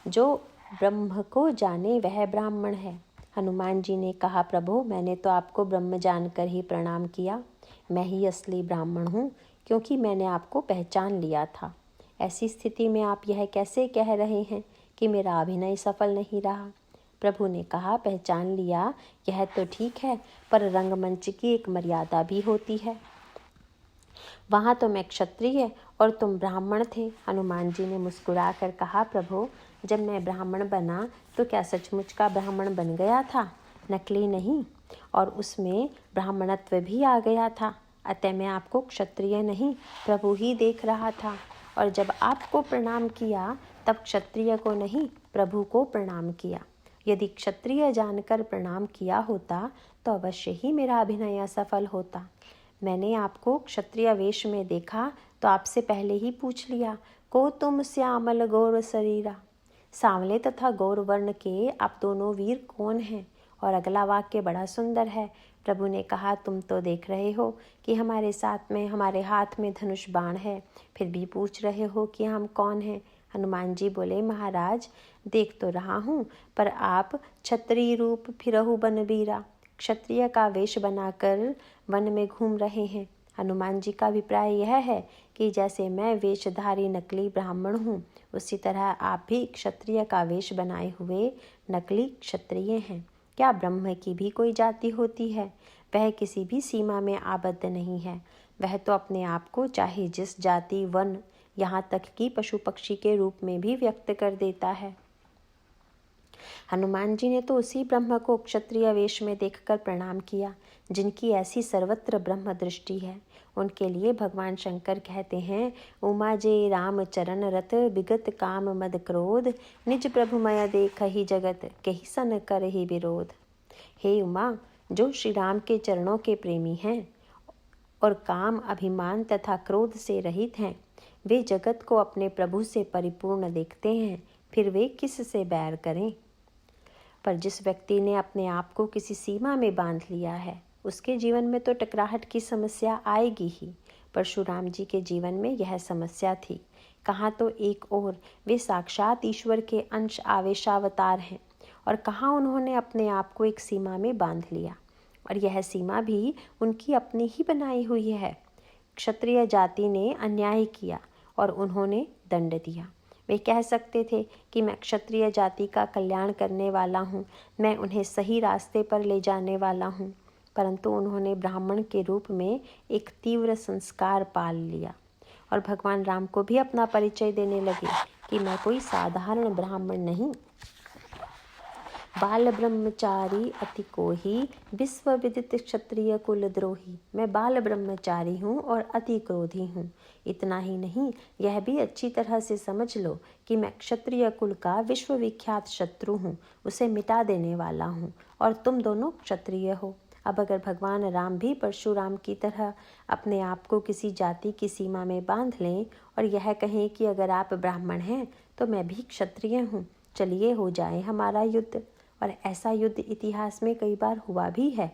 जो ब्रह्म को जाने वह ब्राह्मण है। हनुमान जी ने कहा, प्रभु मैंने तो आपको ब्रह्म जानकर ही प्रणाम किया। मैं ही असली ब्राह्मण हूँ क्योंकि मैंने आपको पहचान लिया था। ऐसी स्थिति में आप यह कैसे कह रहे हैं कि मेरा अभिनय सफल नहीं रहा? प्रभु ने कहा, पहचान लिया यह तो ठीक है, पर रंगमंच की एक मर्यादा भी होती है। वहाँ तो मैं क्षत्रिय और तुम ब्राह्मण थे। हनुमान जी ने मुस्कुराकर कहा, प्रभु जब मैं ब्राह्मण बना तो क्या सचमुच का ब्राह्मण बन गया था, नकली नहीं, और उसमें ब्राह्मणत्व भी आ गया था। अतः मैं आपको क्षत्रिय नहीं प्रभु ही देख रहा था, और जब आपको प्रणाम किया तब क्षत्रिय को नहीं प्रभु को प्रणाम किया। यदि क्षत्रिय जानकर प्रणाम किया होता तो अवश्य ही मेरा अभिनय असफल होता। मैंने आपको क्षत्रिय वेश में देखा तो आपसे पहले ही पूछ लिया, को तुम श्यामल गौर शरीरा, सांवले तथा गौर वर्ण के आप दोनों वीर कौन हैं? और अगला वाक्य बड़ा सुंदर है। प्रभु ने कहा, तुम तो देख रहे हो कि हमारे हाथ में धनुष बाण है, फिर भी पूछ रहे हो कि हम कौन हैं? हनुमान जी बोले, महाराज देख तो रहा हूँ, पर आप क्षत्रिय रूप फिरहु बनबीरा, क्षत्रिय का वेश बनाकर वन में घूम रहे हैं। हनुमान जी का अभिप्राय यह है कि जैसे मैं वेशधारी नकली ब्राह्मण हूँ, उसी तरह आप भी क्षत्रिय का वेश बनाए हुए नकली क्षत्रिय हैं। क्या ब्रह्म की भी कोई जाति होती है? वह किसी भी सीमा में आबद्ध नहीं है। वह तो अपने आप को चाहे जिस जाति, वन, यहाँ तक कि पशु पक्षी के रूप में भी व्यक्त कर देता है। हनुमान जी ने तो उसी ब्रह्म को क्षत्रिय वेश में देखकर प्रणाम किया जिनकी ऐसी सर्वत्र ब्रह्म दृष्टि है। उनके लिए भगवान शंकर कहते हैं, उमा जे राम चरण रत, विगत काम मद क्रोध, निज प्रभुमय देख ही जगत, कही सन कर ही विरोध। हे उमा, जो श्री राम के चरणों के प्रेमी हैं और काम, अभिमान तथा क्रोध से रहित हैं, वे जगत को अपने प्रभु से परिपूर्ण देखते हैं, फिर वे किस से बैर करें? पर जिस व्यक्ति ने अपने आप को किसी सीमा में बांध लिया है, उसके जीवन में तो टकराहट की समस्या आएगी ही। परशुराम जी के जीवन में यह समस्या थी। कहाँ तो एक ओर वे साक्षात ईश्वर के अंश आवेशावतार हैं, और कहाँ उन्होंने अपने आप को एक सीमा में बांध लिया, और यह सीमा भी उनकी अपनी ही बनाई हुई है। क्षत्रिय जाति ने अन्याय किया और उन्होंने दंड दिया। वे कह सकते थे कि मैं क्षत्रिय जाति का कल्याण करने वाला हूँ, मैं उन्हें सही रास्ते पर ले जाने वाला हूँ, परंतु उन्होंने ब्राह्मण के रूप में एक तीव्र संस्कार पाल लिया और भगवान राम को भी अपना परिचय देने लगे कि मैं कोई साधारण ब्राह्मण नहीं, बाल ब्रह्मचारी अति कोही, विश्व विदित क्षत्रिय कुल द्रोही। मैं बाल ब्रह्मचारी हूँ और अति क्रोधी हूँ। इतना ही नहीं, यह भी अच्छी तरह से समझ लो कि मैं क्षत्रिय कुल का विश्वविख्यात शत्रु हूँ, उसे मिटा देने वाला हूँ, और तुम दोनों क्षत्रिय हो। अब अगर भगवान राम भी परशुराम की तरह अपने आप को किसी जाति की सीमा में बांध लें और यह कहें कि अगर आप ब्राह्मण हैं तो मैं भी क्षत्रिय हूँ, चलिए हो जाए हमारा युद्ध। और ऐसा युद्ध इतिहास में कई बार हुआ भी है।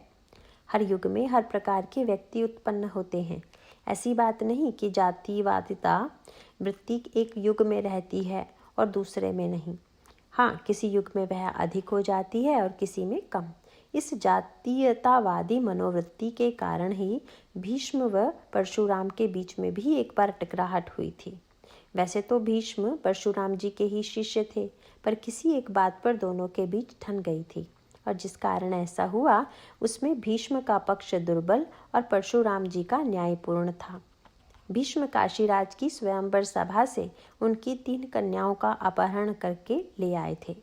हर युग में हर प्रकार के व्यक्ति उत्पन्न होते हैं। ऐसी बात नहीं कि जातिवादिता वृत्ति एक युग में रहती है और दूसरे में नहीं। हाँ, किसी युग में वह अधिक हो जाती है और किसी में कम। इस जातीयतावादी मनोवृत्ति के कारण ही भीष्म व परशुराम के बीच में भी एक बार टकराहट हुई थी। वैसे तो भीष्म परशुराम जी के ही शिष्य थे, पर किसी एक बात पर दोनों के बीच ठन गई थी, और जिस कारण ऐसा हुआ उसमें भीष्म का पक्ष दुर्बल और परशुराम जी का न्यायपूर्ण था। भीष्म काशीराज की स्वयंवर सभा से उनकी 3 कन्याओं का अपहरण करके ले आए थे।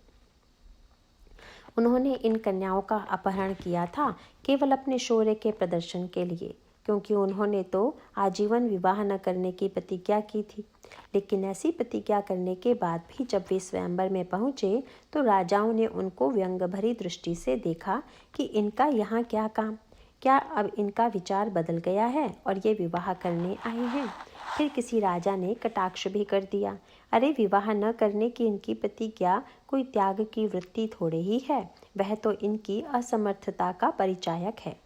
उन्होंने इन कन्याओं का अपहरण किया था केवल अपने शौर्य के प्रदर्शन के लिए, क्योंकि उन्होंने तो आजीवन विवाह न करने की प्रतिज्ञा की थी। लेकिन ऐसी प्रतिज्ञा करने के बाद भी जब वे स्वयंवर में पहुंचे तो राजाओं ने उनको व्यंग भरी दृष्टि से देखा कि इनका यहाँ क्या काम, क्या अब इनका विचार बदल गया है और ये विवाह करने आए हैं। फिर किसी राजा ने कटाक्ष भी कर दिया, अरे विवाह न करने की इनकी प्रतिज्ञा कोई त्याग की वृत्ति थोड़े ही है, वह तो इनकी असमर्थता का परिचायक है।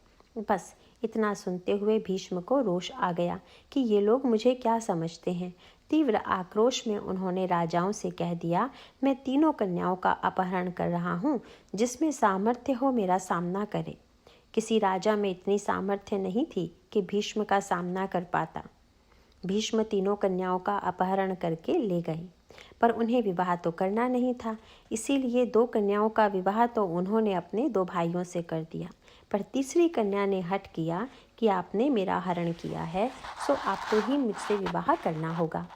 बस इतना सुनते हुए भीष्म को रोष आ गया कि ये लोग मुझे क्या समझते हैं। तीव्र आक्रोश में उन्होंने राजाओं से कह दिया, मैं 3 कन्याओं का अपहरण कर रहा हूँ, जिसमें सामर्थ्य हो मेरा सामना करे। किसी राजा में इतनी सामर्थ्य नहीं थी कि भीष्म का सामना कर पाता। भीष्म 3 कन्याओं का अपहरण करके ले गए, पर उन्हें विवाह तो करना नहीं था, इसीलिए 2 कन्याओं का विवाह तो उन्होंने अपने 2 भाइयों से कर दिया। पर तीसरी कन्या ने हठ किया कि आपने मेरा हरण किया है, सो आपको ही मुझसे विवाह करना होगा।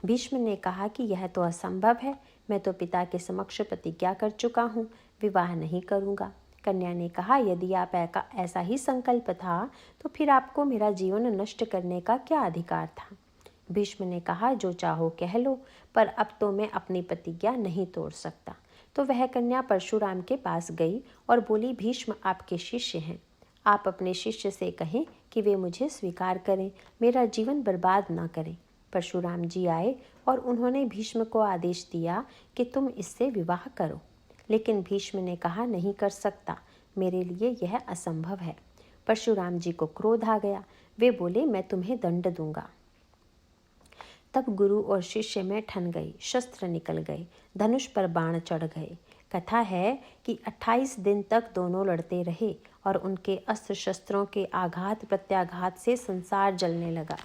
भीष्म ने कहा कि यह तो असंभव है, मैं तो पिता के समक्ष प्रतिज्ञा कर चुका हूँ, विवाह नहीं करूँगा। कन्या ने कहा, यदि आप ऐसा ही संकल्प था तो फिर आपको मेरा जीवन नष्ट करने का क्या अधिकार था। भीष्म ने कहा, जो चाहो कह लो, पर अब तो मैं अपनी प्रतिज्ञा नहीं तोड़ सकता। तो वह कन्या परशुराम के पास गई और बोली, भीष्म आपके शिष्य हैं, आप अपने शिष्य से कहें कि वे मुझे स्वीकार करें, मेरा जीवन बर्बाद न करें। परशुराम जी आए और उन्होंने भीष्म को आदेश दिया कि तुम इससे विवाह करो, लेकिन भीष्म ने कहा, नहीं कर सकता, मेरे लिए यह असंभव है। परशुराम जी को क्रोध आ गया, वे बोले, मैं तुम्हें दंड दूंगा। तब गुरु और शिष्य में ठन गई, शस्त्र निकल गए, धनुष पर बाण चढ़ गए। कथा है कि 28 दिन तक दोनों लड़ते रहे और उनके अस्त्र शस्त्रों के आघात प्रत्याघात से संसार जलने लगा।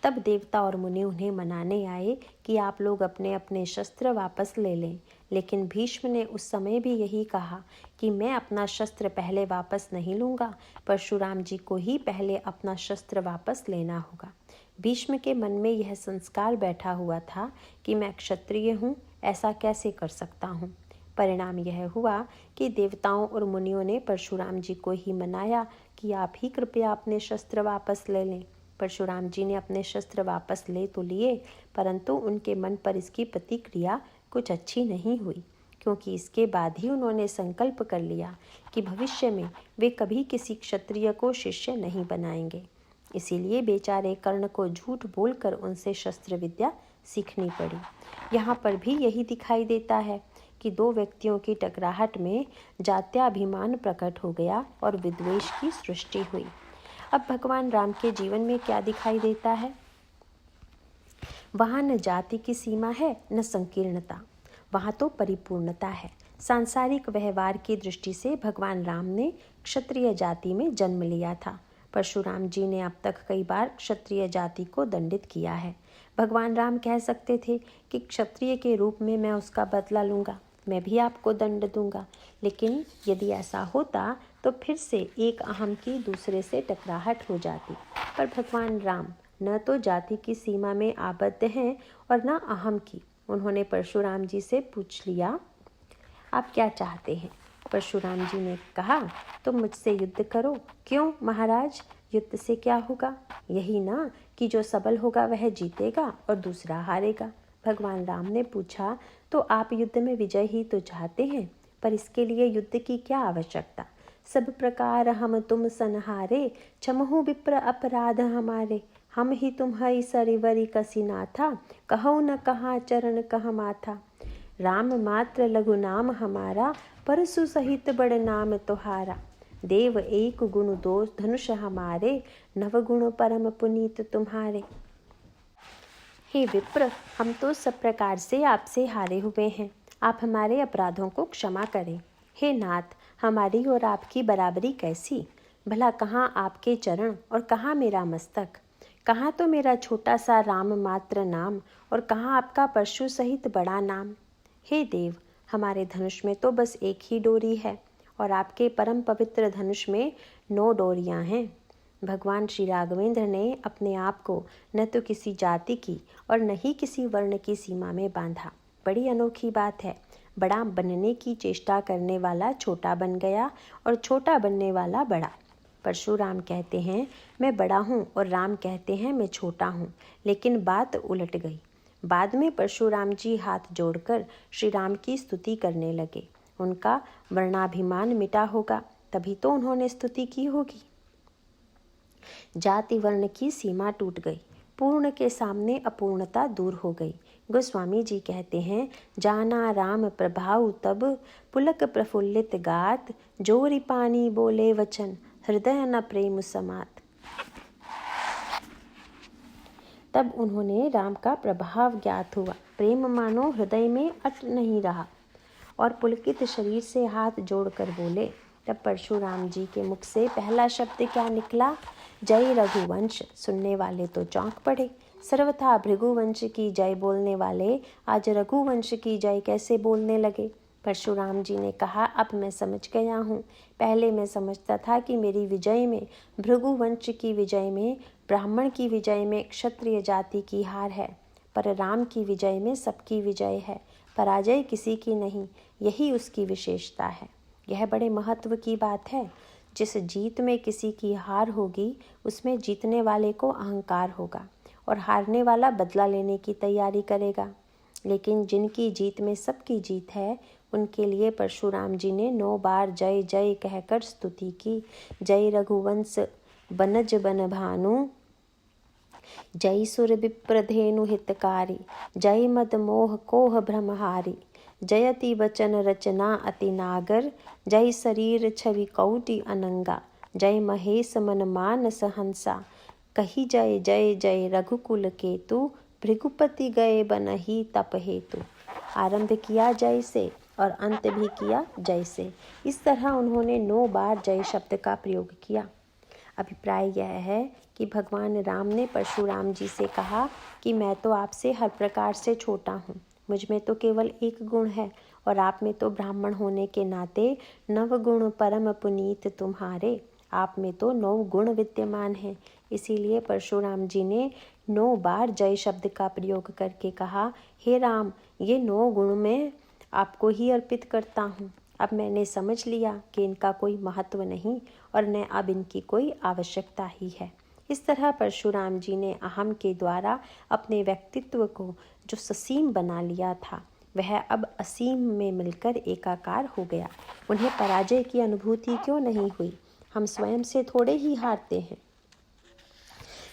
तब देवता और मुनि उन्हें मनाने आए कि आप लोग अपने अपने शस्त्र वापस ले लें, लेकिन भीष्म ने उस समय भी यही कहा कि मैं अपना शस्त्र पहले वापस नहीं लूँगा, परशुराम जी को ही पहले अपना शस्त्र वापस लेना होगा। भीष्म के मन में यह संस्कार बैठा हुआ था कि मैं क्षत्रिय हूँ, ऐसा कैसे कर सकता हूँ। परिणाम यह हुआ कि देवताओं और मुनियों ने परशुराम जी को ही मनाया कि आप ही कृपया अपने शस्त्र वापस ले लें। परशुराम जी ने अपने शस्त्र वापस ले तो लिए, परंतु उनके मन पर इसकी प्रतिक्रिया कुछ अच्छी नहीं हुई, क्योंकि इसके बाद ही उन्होंने संकल्प कर लिया कि भविष्य में वे कभी किसी क्षत्रिय को शिष्य नहीं बनाएंगे। इसीलिए बेचारे कर्ण को झूठ बोलकर उनसे शस्त्र विद्या सीखनी पड़ी। यहाँ पर भी यही दिखाई देता है कि 2 व्यक्तियों की टकराहट में जात्याभिमान प्रकट हो गया और विद्वेष की सृष्टि हुई। अब भगवान राम के जीवन में क्या दिखाई देता है? वहाँ न जाति की सीमा है, न संकीर्णता, वहाँ तो परिपूर्णता है। सांसारिक व्यवहार की दृष्टि से भगवान राम ने क्षत्रिय जाति में जन्म लिया था। परशुराम जी ने अब तक कई बार क्षत्रिय जाति को दंडित किया है। भगवान राम कह सकते थे कि क्षत्रिय के रूप में मैं उसका बदला लूँगा, मैं भी आपको दंड दूंगा, लेकिन यदि ऐसा होता तो फिर से एक अहम की दूसरे से टकराहट हो जाती। पर भगवान राम न तो जाति की सीमा में आबद्ध हैं और न अहम की। उन्होंने परशुराम जी से पूछ लिया, आप क्या चाहते हैं? परशुराम जी ने कहा, तुम मुझसे युद्ध करो। क्यों महाराज, युद्ध से क्या होगा? यही ना कि जो सबल होगा वह जीतेगा और दूसरा हारेगा। भगवान राम ने पूछा, तो आप युद्ध में विजय ही तो चाहते हैं, पर इसके लिए युद्ध की क्या आवश्यकता? सब प्रकार हम तुम सनहारे, क्षमहु विप्र अपराध हमारे। हम ही तुम्हारी सरिवरी कसी नाथा, कहो न कहाँ चरण कह माथा। राम मात्र लघु नाम हमारा, परसु सहित बड़ नाम तुम्हारा। देव एक गुण दोष धनुष हमारे, नव गुण परम पुनीत तुम्हारे। हे विप्र, हम तो सब प्रकार से आपसे हारे हुए हैं, आप हमारे अपराधों को क्षमा करें। हे नाथ, हमारी और आपकी बराबरी कैसी? भला कहाँ आपके चरण और कहाँ मेरा मस्तक? कहाँ तो मेरा छोटा सा राम मात्र नाम और कहाँ आपका परशु सहित बड़ा नाम? हे देव, हमारे धनुष में तो बस एक ही डोरी है और आपके परम पवित्र धनुष में 9 डोरियां हैं। भगवान श्री राघवेंद्र ने अपने आप को न तो किसी जाति की और न ही किसी वर्ण की सीमा में बांधा। बड़ी अनोखी बात है। बड़ा बनने की चेष्टा करने वाला छोटा बन गया और छोटा बनने वाला बड़ा। परशुराम कहते हैं मैं बड़ा हूँ और राम कहते हैं मैं छोटा हूँ, लेकिन बात उलट गई। बाद में परशुराम जी हाथ जोड़कर श्री राम की स्तुति करने लगे। उनका वर्णाभिमान मिटा होगा, तभी तो उन्होंने स्तुति की होगी। जाति वर्ण की सीमा टूट गई, पूर्ण के सामने अपूर्णता दूर हो गई। गोस्वामी जी कहते हैं जाना राम प्रभाव तब पुलक प्रफुल्लित गात, जोरी पानी बोले वचन हृदय न प्रेम समात। तब उन्होंने राम का प्रभाव ज्ञात हुआ, प्रेम मानो हृदय में अट नहीं रहा और पुलकित शरीर से हाथ जोड़कर बोले। तब परशुराम जी के मुख से पहला शब्द क्या निकला? जय रघुवंश। सुनने वाले तो चौंक पड़े। सर्वथा भृगुवंश की जय बोलने वाले आज रघुवंश की जय कैसे बोलने लगे? परशुराम जी ने कहा अब मैं समझ गया हूँ। पहले मैं समझता था कि मेरी विजय में, भृगुवंश की विजय में, ब्राह्मण की विजय में क्षत्रिय जाति की हार है, पर राम की विजय में सबकी विजय है, पराजय किसी की नहीं। यही उसकी विशेषता है। यह बड़े महत्व की बात है। जिस जीत में किसी की हार होगी उसमें जीतने वाले को अहंकार होगा और हारने वाला बदला लेने की तैयारी करेगा। लेकिन जिनकी जीत में सबकी जीत है उनके लिए परशुराम जी ने 9 बार जय जय कहकर स्तुति की। जय रघुवंश बनज बन भानु, जय सुर विप्रधेनु हितकारी, जय मद मोह कोह भ्रमहारी, जयति वचन रचना अति नागर, जय शरीर छवि कौटि अनंगा, जय महेश मन मानस हंसा, कही जय जय जय रघुकुल केतु, भृगुपति गए बनहि तप हेतु। आरंभ किया जय से और अंत भी किया जय से। इस तरह उन्होंने 9 बार जय शब्द का प्रयोग किया। अभिप्राय यह है कि भगवान राम ने परशुराम जी से कहा कि मैं तो आपसे हर प्रकार से छोटा हूँ, मुझ में तो केवल एक गुण है और आप में तो ब्राह्मण होने के नाते 9 गुण परम पुनीत तुम्हारे। आप में तो 9 गुण विद्यमान हैं। इसीलिए परशुराम जी ने 9 बार जय शब्द का प्रयोग करके कहा, हे राम, ये 9 गुण मैं आपको ही अर्पित करता हूँ। अब मैंने समझ लिया कि इनका कोई महत्व नहीं और न अब इनकी कोई आवश्यकता ही है। इस तरह परशुराम जी ने अहम के द्वारा अपने व्यक्तित्व को जो ससीम बना लिया था वह अब असीम में मिलकर एकाकार हो गया। उन्हें पराजय की अनुभूति क्यों नहीं हुई? हम स्वयं से थोड़े ही हारते हैं।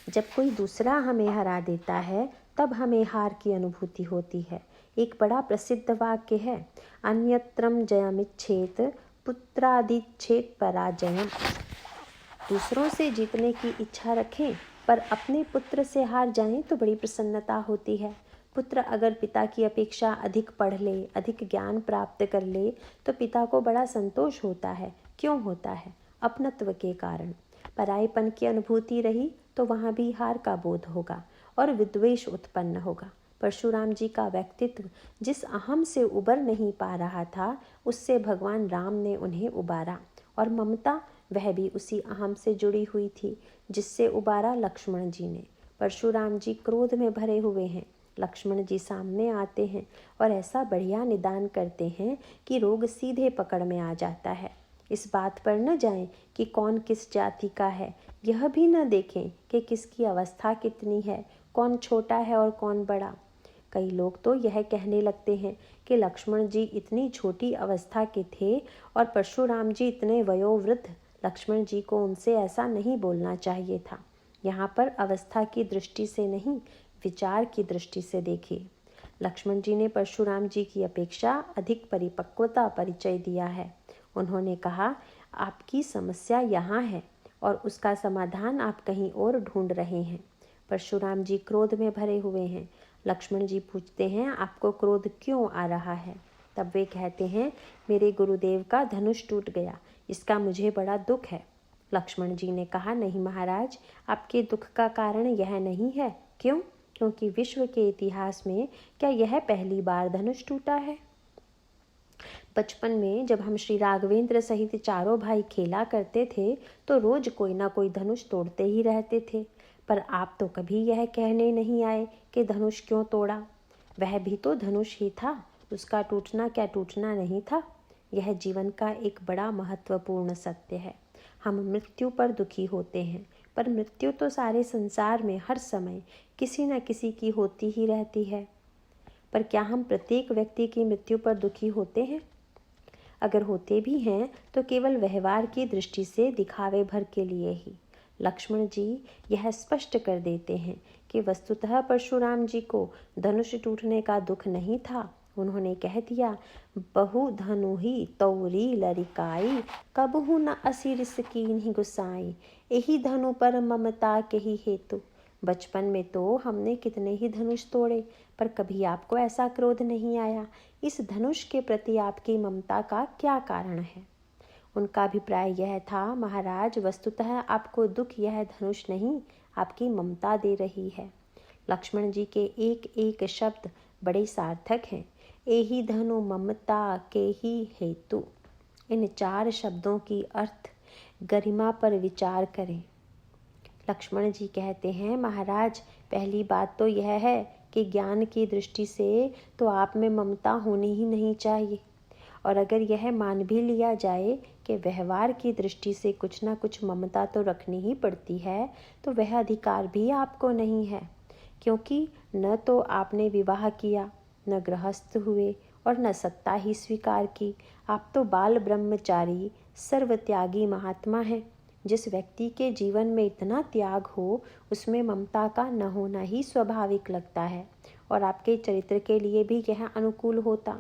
जब कोई दूसरा हमें हरा देता है तब हमें हार की अनुभूति होती है। एक बड़ा प्रसिद्ध वाक्य है, अन्यत्रम जयमिच्छेत पुत्रादिच्छेत पराजयम। दूसरों से जीतने की इच्छा रखें पर अपने पुत्र से हार जाएं तो बड़ी प्रसन्नता होती है। पुत्र अगर पिता की अपेक्षा अधिक पढ़ ले, अधिक ज्ञान प्राप्त कर ले तो पिता को बड़ा संतोष होता है। क्यों होता है? अपनत्व के कारण। परायपन की अनुभूति रही तो वहाँ भी हार का बोध होगा और विद्वेष उत्पन्न होगा। परशुराम जी का व्यक्तित्व जिस अहम से उबर नहीं पा रहा था उससे भगवान राम ने उन्हें उबारा, और ममता वह भी उसी अहम से जुड़ी हुई थी जिससे उबारा लक्ष्मण जी ने। परशुराम जी क्रोध में भरे हुए हैं। लक्ष्मण जी सामने आते हैं और ऐसा बढ़िया निदान करते हैं कि रोग सीधे पकड़ में आ जाता है। इस बात पर न जाएं कि कौन किस जाति का है, यह भी न देखें कि किसकी अवस्था कितनी है, कौन छोटा है और कौन बड़ा। कई लोग तो यह कहने लगते हैं कि लक्ष्मण जी इतनी छोटी अवस्था के थे और परशुराम जी इतने वयोवृद्ध। लक्ष्मण जी को उनसे ऐसा नहीं बोलना चाहिए था। यहाँ पर अवस्था की दृष्टि से नहीं, विचार की दृष्टि से देखिए। लक्ष्मण जी ने परशुराम जी की अपेक्षा अधिक परिपक्वता परिचय दिया है। उन्होंने कहा, आपकी समस्या यहाँ है और उसका समाधान आप कहीं और ढूंढ रहे हैं। परशुराम जी क्रोध में भरे हुए हैं। लक्ष्मण जी पूछते हैं, आपको क्रोध क्यों आ रहा है? तब वे कहते हैं, मेरे गुरुदेव का धनुष टूट गया, इसका मुझे बड़ा दुख है। लक्ष्मण जी ने कहा, नहीं महाराज, आपके दुख का कारण यह नहीं है। क्यों? क्योंकि विश्व के इतिहास में क्या यह पहली बार धनुष टूटा है? बचपन में जब हम श्री राघवेंद्र सहित चारों भाई खेला करते थे तो रोज कोई ना कोई धनुष तोड़ते ही रहते थे, पर आप तो कभी यह कहने नहीं आए कि धनुष क्यों तोड़ा। वह भी तो धनुष ही था, उसका टूटना क्या टूटना नहीं था। यह जीवन का एक बड़ा महत्वपूर्ण सत्य है। हम मृत्यु पर दुखी होते हैं, पर मृत्यु तो सारे संसार में हर समय किसी न किसी की होती ही रहती है। पर क्या हम प्रत्येक व्यक्ति की मृत्यु पर दुखी होते हैं? अगर होते भी हैं तो केवल व्यवहार की दृष्टि से, दिखावे भर के लिए ही। लक्ष्मण जी यह स्पष्ट कर देते हैं कि वस्तुतः परशुराम जी को धनुष टूटने का दुख नहीं था। उन्होंने कह दिया, बहु धनु ही तौरी लरिकाई, कबहु न असिरिस कीन्हि गुसाई, यही धनु पर ममता के ही हेतु। बचपन में तो हमने कितने ही धनुष तोड़े, पर कभी आपको ऐसा क्रोध नहीं आया। इस धनुष के प्रति आपकी ममता का क्या कारण है? उनका अभिप्राय यह था, महाराज वस्तुतः आपको दुख यह धनुष नहीं, आपकी ममता दे रही है। लक्ष्मण जी के एक एक शब्द बड़े सार्थक हैं। एही धनु ममता के ही हेतु। इन 4 शब्दों की अर्थ गरिमा पर विचार करें। लक्ष्मण जी कहते हैं, महाराज पहली बात तो यह है कि ज्ञान की दृष्टि से तो आप में ममता होनी ही नहीं चाहिए, और अगर यह मान भी लिया जाए कि व्यवहार की दृष्टि से कुछ ना कुछ ममता तो रखनी ही पड़ती है, तो वह अधिकार भी आपको नहीं है, क्योंकि न तो आपने विवाह किया, न गृहस्थ हुए और न सत्ता ही स्वीकार की। आप तो बाल ब्रह्मचारी सर्वत्यागी महात्मा हैं। जिस व्यक्ति के जीवन में इतना त्याग हो, उसमें ममता का न होना ही स्वाभाविक लगता है, और आपके चरित्र के लिए भी यह अनुकूल होता।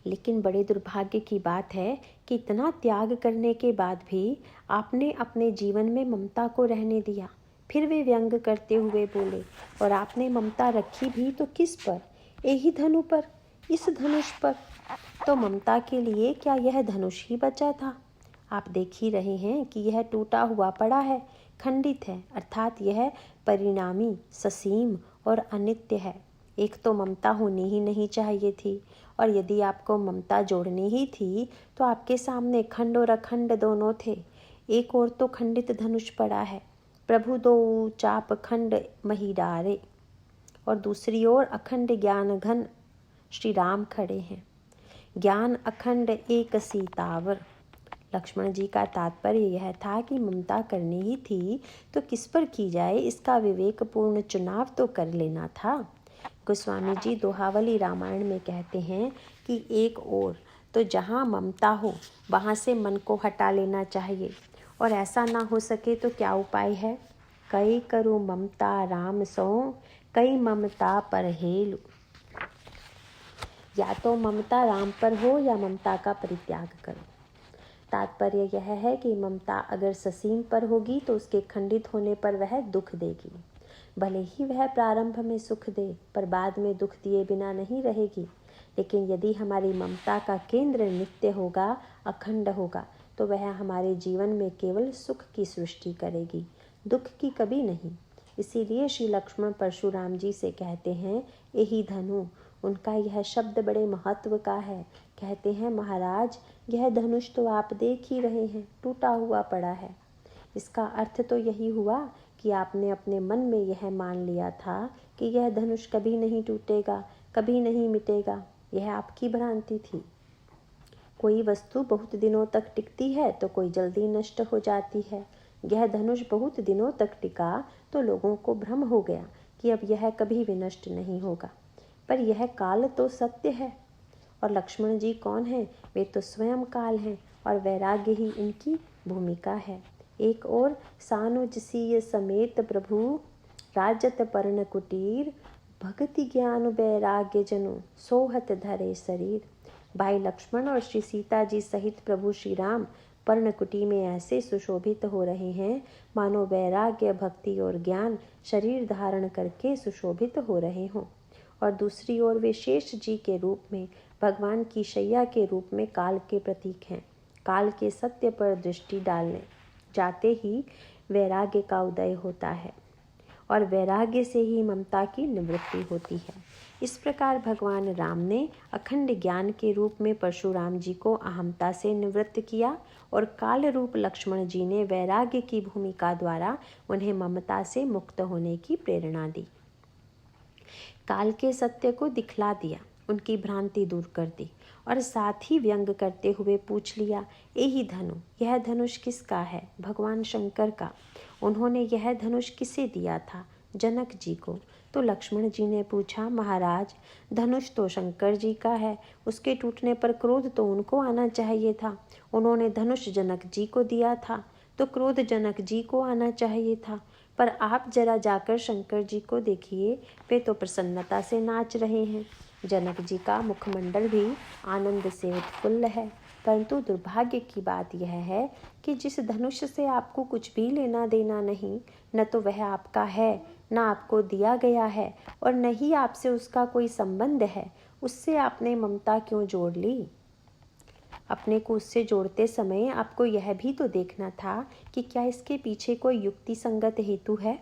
लेकिन बड़े दुर्भाग्य की बात है कि इतना त्याग करने के बाद भी आपने अपने जीवन में ममता को रहने दिया। फिर वे व्यंग करते हुए बोले, और आपने ममता रखी भी तो किस पर? यही धनु पर, इस धनुष पर। तो ममता के लिए क्या यह धनुष ही बचा था? आप देख ही रहे हैं कि यह टूटा हुआ पड़ा है, खंडित है, अर्थात यह परिणामी, ससीम और अनित्य है। एक तो ममता होनी ही नहीं चाहिए थी, और यदि आपको ममता जोड़नी ही थी तो आपके सामने खंड और अखंड दोनों थे। एक और तो खंडित धनुष पड़ा है, प्रभु दो चाप खंड मही डारे, और दूसरी ओर अखंड ज्ञान घन श्री राम खड़े हैं। ज्ञान अखंड एक सीतावर। लक्ष्मण जी का तात्पर्य यह था कि ममता करनी ही थी तो किस पर की जाए, इसका विवेकपूर्ण चुनाव तो कर लेना था। गोस्वामी जी दोहावली रामायण में कहते हैं कि एक ओर तो जहाँ ममता हो वहाँ से मन को हटा लेना चाहिए, और ऐसा ना हो सके तो क्या उपाय है? कई करूँ ममता राम सो, कई ममता पर हेलु। या तो ममता राम पर हो या ममता का परित्याग करो। तात्पर्य यह है कि ममता अगर ससीम पर होगी तो उसके खंडित होने पर वह दुख देगी। भले ही वह प्रारंभ में सुख दे, पर बाद में दुख दिए बिना नहीं रहेगी। लेकिन यदि हमारी ममता का केंद्र नित्य होगा, अखंड होगा, तो वह हमारे जीवन में केवल सुख की सृष्टि करेगी, दुख की कभी नहीं। इसीलिए श्री लक्ष्मण परशुराम जी से कहते हैं, यही धनु। उनका यह शब्द बड़े महत्व का है। कहते हैं, महाराज यह धनुष तो आप देख ही रहे हैं, टूटा हुआ पड़ा है। इसका अर्थ तो यही हुआ कि आपने अपने मन में यह मान लिया था कि यह धनुष कभी नहीं टूटेगा, कभी नहीं मिटेगा। यह आपकी भ्रांति थी। कोई वस्तु बहुत दिनों तक टिकती है तो कोई जल्दी नष्ट हो जाती है। यह धनुष बहुत दिनों तक टिका तो लोगों को भ्रम हो गया कि अब यह कभी भी नष्ट नहीं होगा, पर यह काल तो सत्य है। और लक्ष्मण जी कौन हैं? वे तो स्वयं काल हैं, और वैराग्य ही इनकी भूमिका है। एक और सानुजसीय समेत प्रभु राजत पर्ण कुटीर, भक्ति ज्ञान वैराग्य जनु सोहत धरे शरीर। भाई लक्ष्मण और श्री सीता जी सहित प्रभु श्री राम पर्णकुटी में ऐसे सुशोभित हो रहे हैं मानो वैराग्य, भक्ति और ज्ञान शरीर धारण करके सुशोभित हो रहे हों। और दूसरी ओर वे शेष जी के रूप में, भगवान की शैया के रूप में काल के प्रतीक हैं। काल के सत्य पर दृष्टि डालने जाते ही वैराग्य का उदय होता है, और वैराग्य से ही ममता की निवृत्ति होती है। इस प्रकार भगवान राम ने अखंड ज्ञान के रूप में परशुराम जी को अहमता से निवृत्त किया और काल रूप लक्ष्मण जी ने वैराग्य की भूमिका द्वारा उन्हें ममता से मुक्त होने की प्रेरणा दी। काल के सत्य को दिखला दिया, उनकी भ्रांति दूर कर दी और साथ ही व्यंग करते हुए पूछ लिया, यही धनु, यह धनुष किसका है? भगवान शंकर का। उन्होंने यह धनुष किसे दिया था? जनक जी को। तो लक्ष्मण जी ने पूछा, महाराज धनुष तो शंकर जी का है, उसके टूटने पर क्रोध तो उनको आना चाहिए था। उन्होंने धनुष जनक जी को दिया था तो क्रोध जनक जी को आना चाहिए था। पर आप जरा जाकर शंकर जी को देखिए, वे तो प्रसन्नता से नाच रहे हैं। जनक जी का मुखमंडल भी आनंद से उत्फुल्ल है। परंतु दुर्भाग्य की बात यह है कि जिस धनुष से आपको कुछ भी लेना देना नहीं, न तो वह आपका है, न आपको दिया गया है और न ही आपसे उसका कोई संबंध है, उससे आपने ममता क्यों जोड़ ली? अपने को उससे जोड़ते समय आपको यह भी तो देखना था कि क्या इसके पीछे कोई युक्ति संगत हेतु है,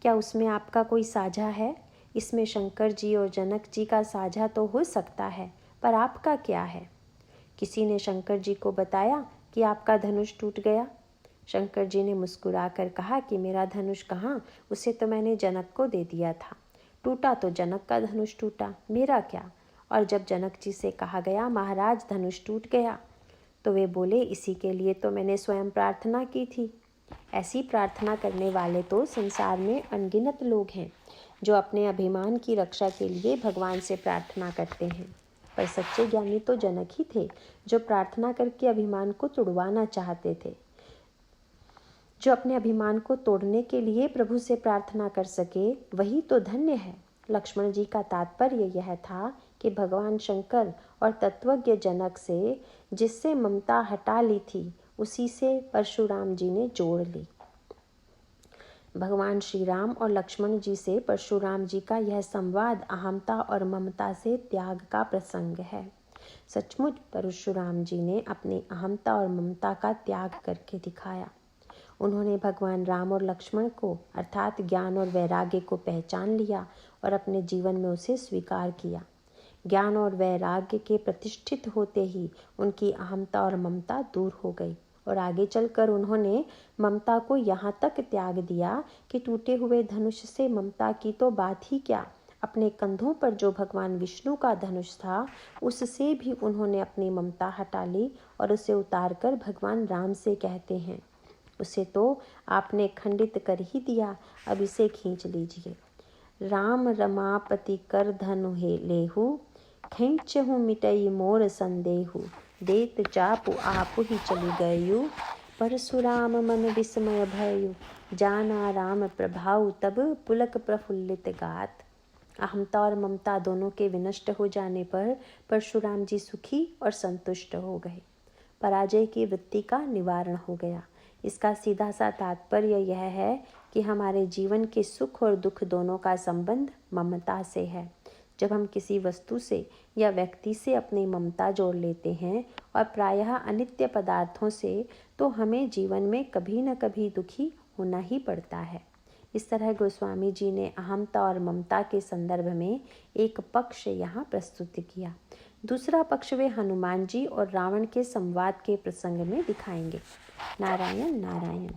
क्या उसमें आपका कोई साझा है। इसमें शंकर जी और जनक जी का साझा तो हो सकता है, पर आपका क्या है? किसी ने शंकर जी को बताया कि आपका धनुष टूट गया। शंकर जी ने मुस्कुरा कर कहा कि मेरा धनुष कहाँ, उसे तो मैंने जनक को दे दिया था। टूटा तो जनक का धनुष टूटा, मेरा क्या। और जब जनक जी से कहा गया, महाराज धनुष टूट गया, तो वे बोले, इसी के लिए तो मैंने स्वयं प्रार्थना की थी। ऐसी प्रार्थना करने वाले तो संसार में अनगिनत लोग हैं जो अपने अभिमान की रक्षा के लिए भगवान से प्रार्थना करते हैं। पर सच्चे ज्ञानी तो जनक ही थे जो प्रार्थना करके अभिमान को तोड़वाना चाहते थे। जो अपने अभिमान को तोड़ने के लिए प्रभु से प्रार्थना कर सके, वही तो धन्य है। लक्ष्मण जी का तात्पर्य यह था कि भगवान शंकर और तत्वज्ञ जनक से जिससे ममता हटा ली थी, उसी से परशुराम जी ने जोड़ ली। भगवान श्री राम और लक्ष्मण जी से परशुराम जी का यह संवाद अहमता और ममता से त्याग का प्रसंग है। सचमुच परशुराम जी ने अपनी अहमता और ममता का त्याग करके दिखाया। उन्होंने भगवान राम और लक्ष्मण को अर्थात ज्ञान और वैराग्य को पहचान लिया और अपने जीवन में उसे स्वीकार किया। ज्ञान और वैराग्य के प्रतिष्ठित होते ही उनकी अहमता और ममता दूर हो गई और आगे चलकर उन्होंने ममता को यहाँ तक त्याग दिया कि टूटे हुए धनुष से ममता की तो बात ही क्या, अपने कंधों पर जो भगवान विष्णु का धनुष था, उससे भी उन्होंने अपनी ममता हटा ली और उसे उतारकर भगवान राम से कहते हैं, उसे तो आपने खंडित कर ही दिया, अब इसे खींच लीजिए। राम रमापति कर धनु हे लेहु, खींचहु मिटई मोर संदेहु, देत चापु आपु ही चली गयु, परशुराम मन विस्मय भयु, जाना राम प्रभाव तब पुलक प्रफुल्लित गात। अहमता और ममता दोनों के विनष्ट हो जाने पर परशुराम जी सुखी और संतुष्ट हो गए। पराजय की वृत्ति का निवारण हो गया। इसका सीधा सा तात्पर्य यह है कि हमारे जीवन के सुख और दुख दोनों का संबंध ममता से है। जब हम किसी वस्तु से या व्यक्ति से अपनी ममता जोड़ लेते हैं और प्रायः अनित्य पदार्थों से, तो हमें जीवन में कभी न कभी दुखी होना ही पड़ता है। इस तरह गोस्वामी जी ने अहमता और ममता के संदर्भ में एक पक्ष यहाँ प्रस्तुत किया। दूसरा पक्ष वे हनुमान जी और रावण के संवाद के प्रसंग में दिखाएंगे। नारायण नारायण।